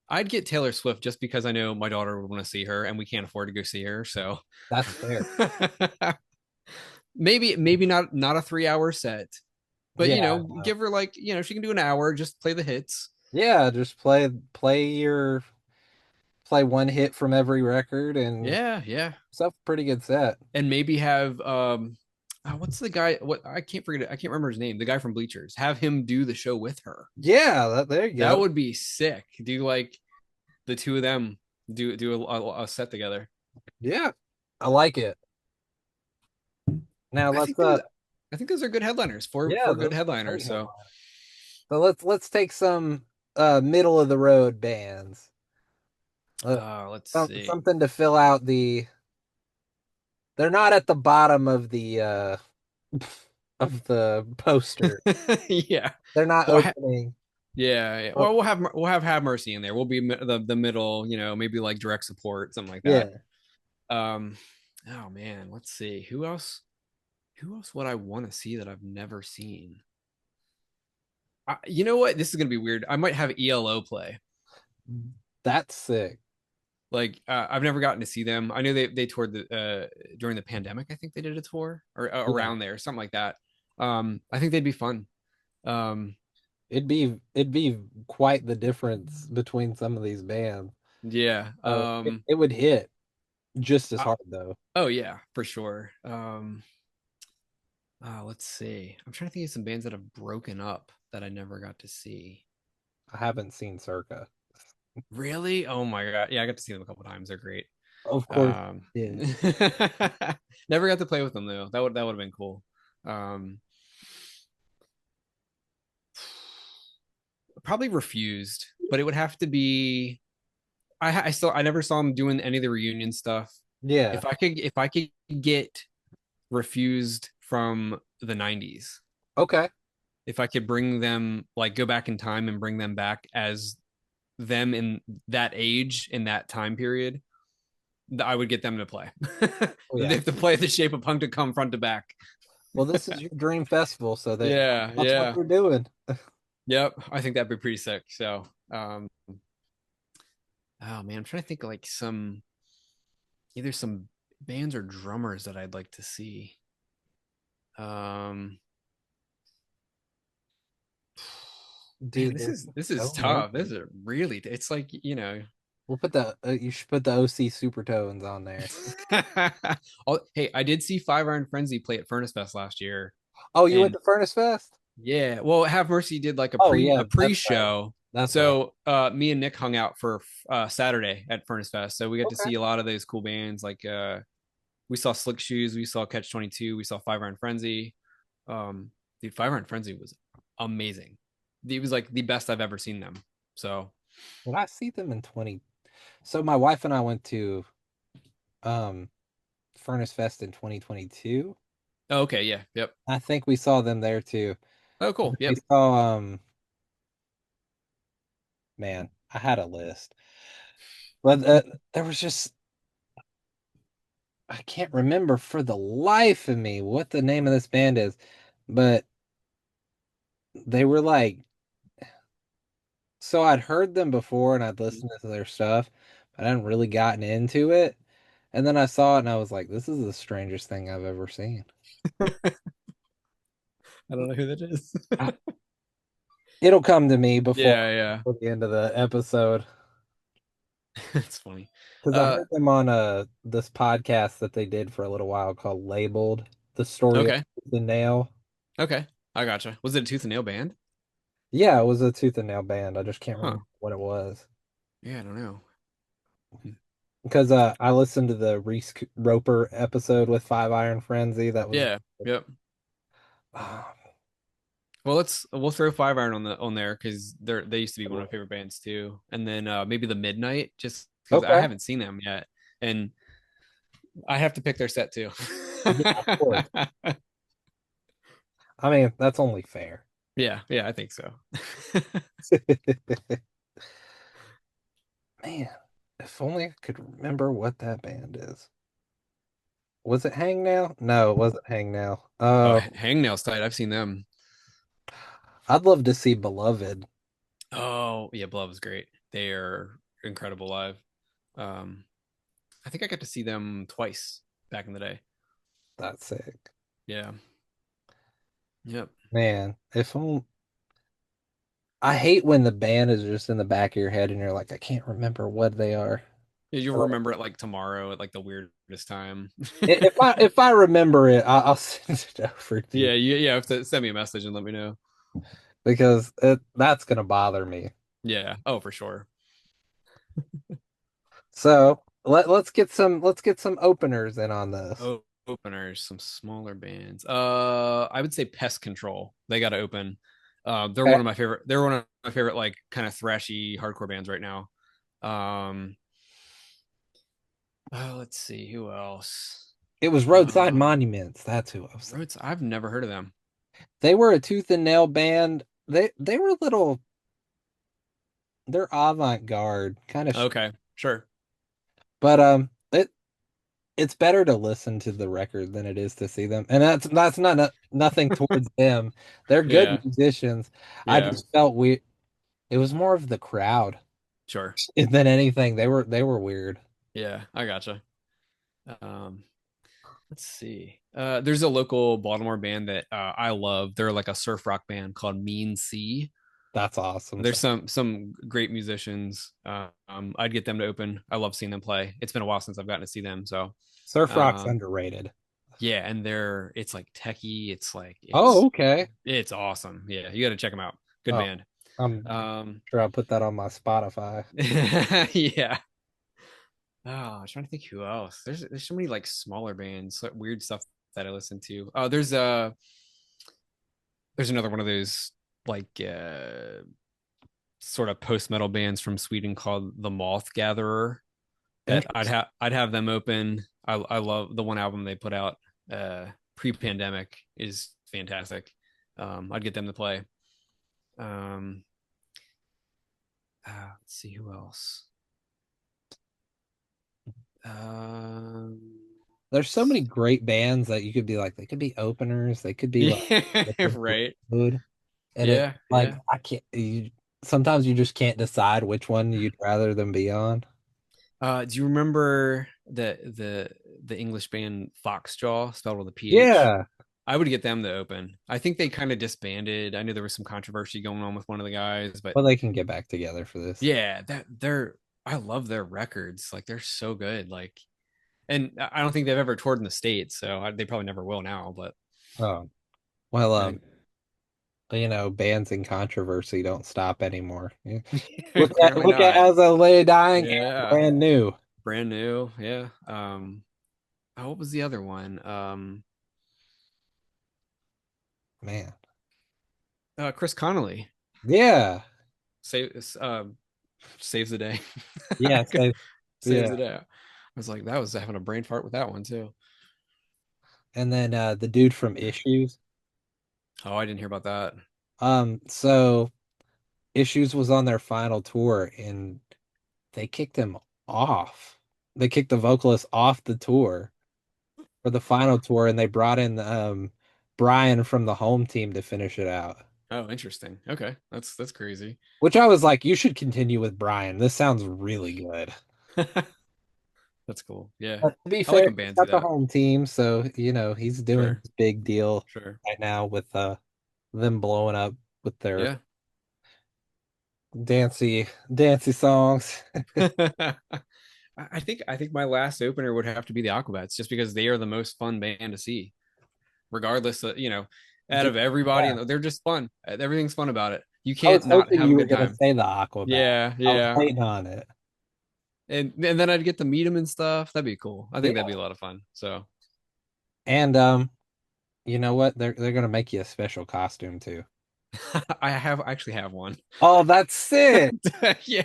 I'd get Taylor Swift just because I know my daughter would want to see her and we can't afford to go see her. So That's fair. maybe not a 3 hour set, but Yeah. give her like, she can do an hour, just play the hits. Yeah, just play one hit from every record and Yeah, yeah. stuff pretty good set. And maybe have what's the guy, what I can't forget it, I can't remember his name, the guy from Bleachers, have him do the show with her. Yeah, there you That go. would be sick. Do like the two of them do a set together. Yeah. I like it. Now I let's think those I think those are good headliners yeah, for good those are headliners. great So headlines. So let's take some middle of the road bands. Uh, let's see. something to fill out they're not at the bottom of the poster. Yeah. They're not Well, opening. yeah, yeah. Oh, Well, we'll have Mercy in there. We'll be the middle, maybe like direct support, something like that. yeah. Um, oh man, let's see. Who else? Who else would I want to see that I've never seen? You know what? This is gonna be weird. I might have ELO play. That's sick. Like I've never gotten to see them. I know they toured during the pandemic. I think they did a tour or Yeah. around there, something like that. I think they'd be fun. Um, It'd be quite the difference between some of these bands. yeah. It would hit just as I, hard though. oh yeah, for sure. Let's see. I'm trying to think of some bands that have broken up that I never got to see. I haven't seen Circa. Really? Oh my god. Yeah, I got to see them a couple times. They're great. Of course. Um, Yeah. never got to play with them though. That would have been cool. Um, probably refused, but it would have to be. I never saw them doing any of the reunion stuff. Yeah. If I could get refused from the 90s, Okay. if I could bring them, like go back in time and bring them back as them in that age in that time period, I would get them to play. Oh They yeah. have to play the Shape of Punk to come front to back. Well, this is your dream festival, so Yeah, that's what yeah. they're doing. Yep, I think that'd be pretty sick. So, oh man, I'm trying to think of like some either some bands or drummers that I'd like to see. Um, man, Dude, this is so many. tough. This is really. It's like We'll put the you should put the OC Super Tones on there. Oh, hey, I did see Five Iron Frenzy play at Furnace Fest last year, Oh, you went and to Furnace Fest? yeah, well, Have Mercy did like Oh a yeah, pre that's right. show. That's right. So me and Nick hung out for Saturday at Furnace Fest. So we got to Okay. see a lot of those cool bands. Like we saw Slick Shoes, we saw Catch 22, we saw Five Iron Frenzy. Um, dude, Five Iron Frenzy was amazing. It was like the best I've ever seen them. So Did I see them in 20? So my wife and I went to um Furnace Fest in 2022. okay, yeah, yep. I think we saw them there too. Oh, cool, We yep. saw man, I had a list. But there was just I can't remember for the life of me what the name of this band is, but they were like so I'd heard them before and I'd listened to their stuff, but I hadn't really gotten into it. And then I saw it and I was like, this is the strangest thing I've ever seen. I don't know who that is. It'll come to me Yeah, yeah. before the end of the episode That's funny. because I Uh, heard them on this podcast that they did for a little while called Labeled: The Story of okay, the Nail. okay. I gotcha. Was it a Tooth and Nail band? Yeah, it was a Tooth and Nail band. I just can't Huh. remember what it was Yeah, I don't know. because I listened to the Reese Roper episode with Five Iron Frenzy. That was Yeah. Yep. ah, Well, we'll throw Five Iron on there because they used to be one of my favorite bands too. And then maybe the Midnight, just because I okay. haven't seen them yet, and I have to pick their set too. Yeah, of course. I mean, that's only fair. Yeah, yeah, I think so. Man, if only I could remember what that band is. Was it Hang Now? No, it wasn't Hang Now. Oh, Hangnail's tight. I've seen them. I'd love to see Beloved. Oh, yeah, Blood was great. They are incredible live. Um, I think I got to see them twice back in the day. That's sick. Yeah. Yep. Man, if only I hate when the band is just in the back of your head and you're like, I can't remember what they are. Yeah, you'll Or remember it like tomorrow at like the weirdest time. if I remember it, I'll send it over to you Yeah, have to send me a message and let me know. because that's gonna bother me. Yeah. Oh, for sure. So let's get some openers in on this. Oh, openers, some smaller bands. I would say Pest Control. They got to open. They're Okay. one of my favorite. They're one of my favorite like kind of thrashy hardcore bands right now. Um, let's see who else. It was Roadside Uh, Monuments. That's who I was thinking. Roots. I've never heard of them. They were a Tooth and Nail band. They were little. They're avant-garde, kind of, Okay, sure. but it's better to listen to the record than it is to see them. And that's not nothing towards them. They're good Yeah, musicians. I yeah, just felt we it was more of the crowd sure. than anything. They were weird. Yeah, I gotcha. Um, let's see. There's a local Baltimore band that I love. They're like a surf rock band called Mean Sea. That's awesome. There's some great musicians. I'd get them to open. I love seeing them play. It's been a while since I've gotten to see them. So Surf rock's um, underrated. yeah, and it's like techie. It's like Oh, okay. it's awesome. Yeah, you got to check them out. Good Oh, band. I'm Um, sure I'll put that on my Spotify. yeah. Oh, I'm trying to think who else. There's so many like smaller bands, like weird stuff that I listen to. Oh, there's another one of those like sort of post metal bands from Sweden called the Moth Gatherer that Interesting. I'd have them open. I love the one album they put out pre-pandemic is fantastic. I'd get them to play. Um, let's see who else. Um, There's so many great bands that you could be like, they could be openers, they could be like yeah, right. good. And it Yeah, like yeah. I can't. Sometimes you just can't decide which one you'd rather them be on. Do you remember the English band Foxjaw, spelled with a PH? Yeah, I would get them to open. I think they kind of disbanded. I knew there was some controversy going on with one of the guys, but well, they can get back together for this. yeah, that they're I love their records. Like they're so good. Like, and I don't think they've ever toured in the States, so they probably never will now. But Oh, well, I bands in controversy don't stop anymore. Yeah. think apparently Look at not. As I Lay Dying and Yeah, Brand New. brand new. Yeah. What was the other one? Man. Chris Connolly Yeah. save saves the day. Yes. Saves Yeah. the day. I was like, that was having a brain fart with that one too. And then the dude from Issues. Oh, I didn't hear about that. So Issues was on their final tour and they kicked him off. They kicked the vocalist off the tour for the final tour and they brought in Brian from the home team to finish it out. Oh, interesting. Okay, that's crazy. Which I was like, you should continue with Brian. This sounds really good. That's cool. Yeah, But to be I like fair, when he's bands do got the that. home team, so he's doing Sure, his big deal sure. right now with them blowing up with their Yeah. dancy songs. I think my last opener would have to be the Aquabats, just because they are the most fun band to see, regardless of out Dude, of everybody, yeah. and they're just fun. Everything's fun about it. You I was can't not hoping have a you were good gonna time. say the Aquabat. Yeah, I was yeah. waiting on it. And then I'd get to meet them and stuff. That'd be cool. I think that'd Yeah. be a lot of fun. So And you know what? They're gonna make you a special costume too. I actually have one. Oh, that's sick. Yeah.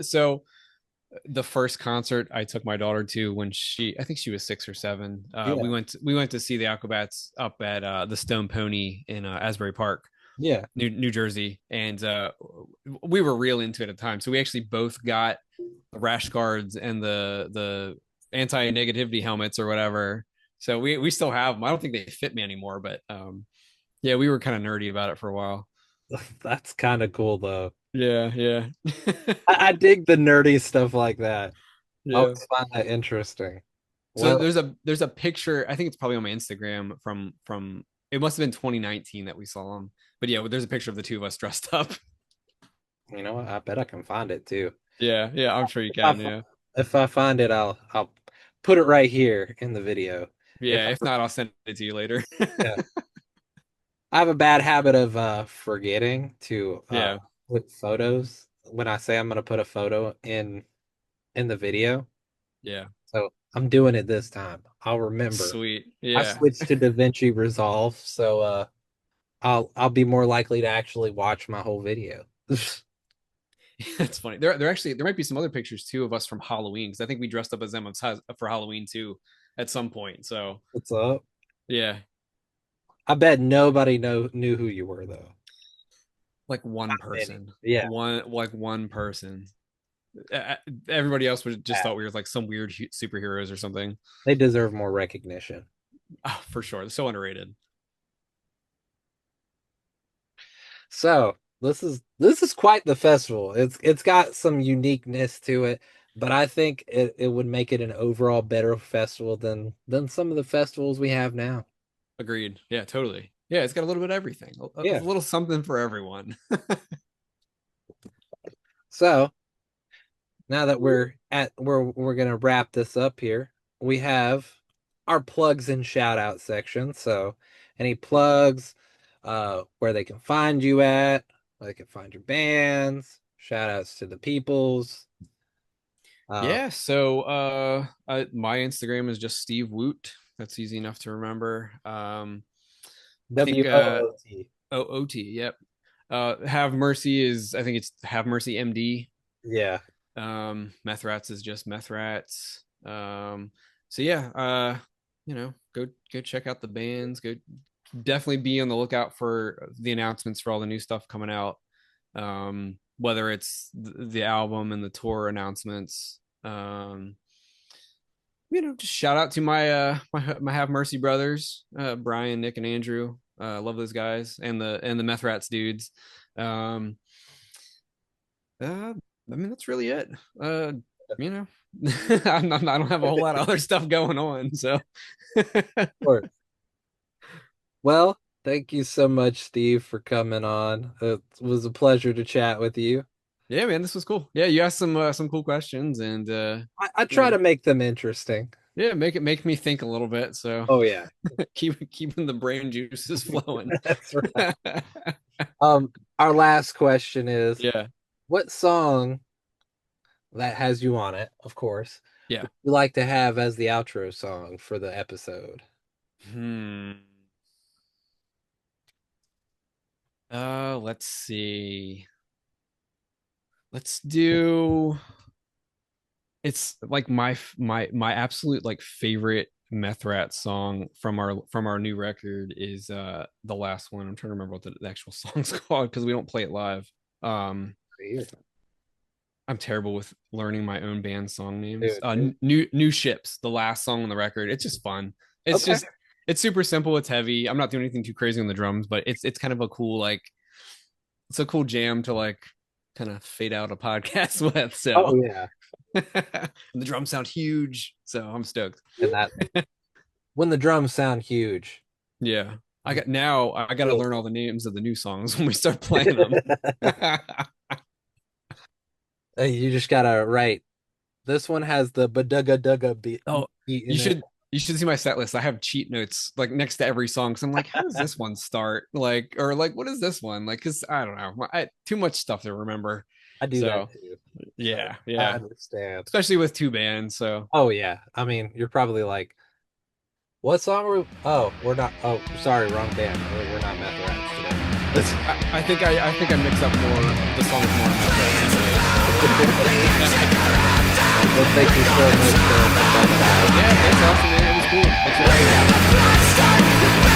So the first concert I took my daughter to, when I think she was 6 or 7. We Yeah. went to see the Aquabats up at the Stone Pony in Asbury Park, Yeah. New Jersey, and we were real into it at the time. So we actually both got the rash guards and the anti negativity helmets or whatever. So we still have them. I don't think they fit me anymore, but yeah, we were kind of nerdy about it for a while. That's kind of cool though. Yeah, yeah, I dig the nerdy stuff like that. I yeah. always find that interesting. So Well, there's a picture. I think it's probably on my Instagram from it must have been 2019 that we saw them. But yeah, there's a picture of the two of us dressed up. you know what? I bet I can find it too. Yeah, yeah, I'm sure you If I, can. fi- Yeah, if I find it, I'll put it right here in the video. If yeah. I, If not, I'll send it to you later. yeah, I have a bad habit of forgetting to Yeah, put photos when I say I'm gonna put a photo in the video. yeah. So I'm doing it this time. I'll remember. Sweet. I Yeah. switched to DaVinci Resolve, so I'll be more likely to actually watch my whole video. That's funny. There might be some other pictures too of us from Halloween, because I think we dressed up as them for Halloween too at some point. So What's up? yeah, I bet nobody knew who you were though. like one Many. person, Yeah. one person. Everybody else would just thought we were like some weird superheroes or something. They deserve more recognition. Oh, for sure, they're so underrated. So this is quite the festival. It's got some uniqueness to it, but I think it would make it an overall better festival than some of the festivals we have now. Agreed. Yeah, totally. Yeah, it's got a little bit of everything. A Yeah. little something for everyone. So now that we're gonna wrap this up here, we have our plugs and shout out section. So any plugs, where they can find you at, where they can find your bands, shout outs to the peoples. Uh Yeah. So my Instagram is just Steve Woot. That's easy enough to remember. I think WOOT. OOT. Yep. Have Mercy is, I think it's Have Mercy MD. Yeah. METHRATS is just METHRATS. So yeah, go check out the bands. Go definitely be on the lookout for the announcements for all the new stuff coming out. Whether it's the album and the tour announcements. Just shout out to my Have Mercy brothers, Brian, Nick, and Andrew. Love those guys and the METHRATS dudes. Um, I mean, that's really it. You know, I don't have a whole lot of other stuff going on. So, Of course. Well, thank you so much, Steve, for coming on. It was a pleasure to chat with you. yeah, man, this was cool. Yeah, you asked some cool questions, and I you try know, to make them interesting. yeah, make me think a little bit. So Oh yeah, keeping the brain juices flowing. that's right. Our last question is, Yeah, what song that has you on it, of course, yeah. would you like to have as the outro song for the episode? Hmm. Let's see. Let's do. It's like my absolute like favorite Methrat song from our new record is the last one. I'm trying to remember what the actual song's called because we don't play it live. Um, I'm terrible with learning my own band song names. Dude. New Ships, the last song on the record. It's just fun. It's Okay. just it's super simple. It's heavy. I'm not doing anything too crazy on the drums, but it's kind of a cool like it's a cool jam to like kind of fade out a podcast with. Oh So yeah. the drums sound huge, so I'm stoked. And that when the drums sound huge. Yeah. I got to learn all the names of the new songs when we start playing them. You just gotta write. This one has the badugga dugga Oh, beat you in it. see my set list. I have cheat notes like next to every song. So I'm like, how does this one start? Like, or like, what is this one? Like, cause I don't know. Too much stuff to remember. I do So that too. yeah, I yeah. understand. Especially with two bands. So Oh yeah. I mean, you're probably like, what song were? Oh, we're not. Oh, sorry, wrong band. We're not METHRATS today. I think I mix up more the songs more. Well, thank you so much for coming out. Yeah, thanks, Austin. Man. It was cool. Thanks for having me.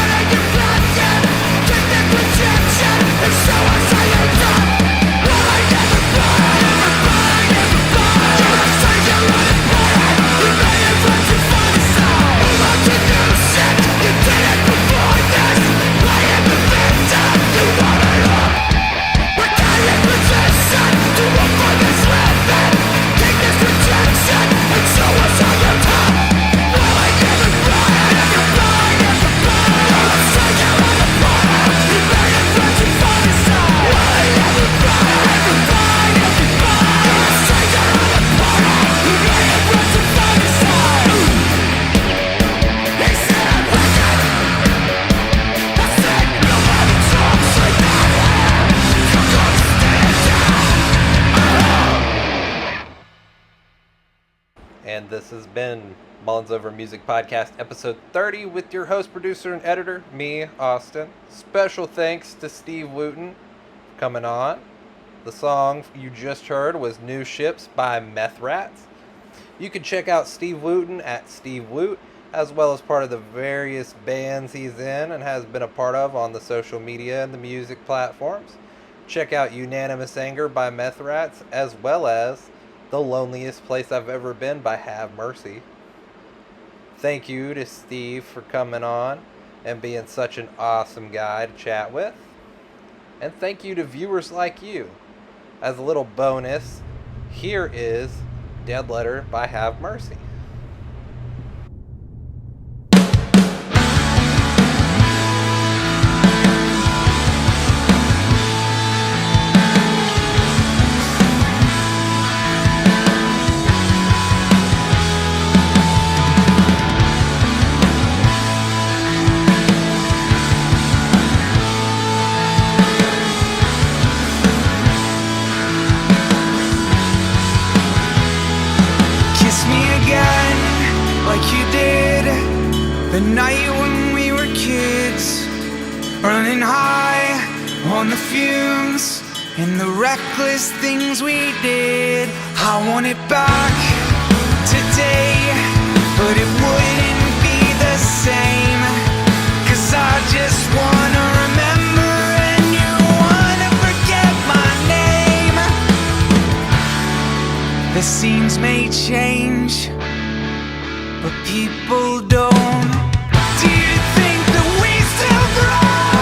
And this has been Mullins Over Music Podcast, episode 30, with your host, producer, and editor, me, Austin. Special thanks to Steve Wootteon for coming on. The song you just heard was New Ships by METHRATS. You can check out Steve Wootteon at Steve Woot, as well as part of the various bands he's in and has been a part of on the social media and the music platforms. Check out Unanimous Anger by METHRATS, as well as The Loneliest Place I've Ever Been by Have Mercy. Thank you to Steve for coming on and being such an awesome guy to chat with. And thank you to viewers like you. As a little bonus, here is Dead Letter by Have Mercy. The night when we were kids, running high on the fumes and the reckless things we did. I want it back today, but it wouldn't be the same, 'cause I just wanna remember and you wanna forget my name. The scenes may change, but people don't. Do you think that we still grow?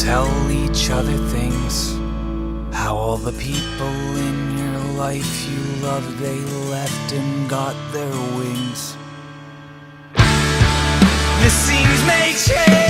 tell each other things. How all the people in your life you loved, they left and got their wings. The scenes may change,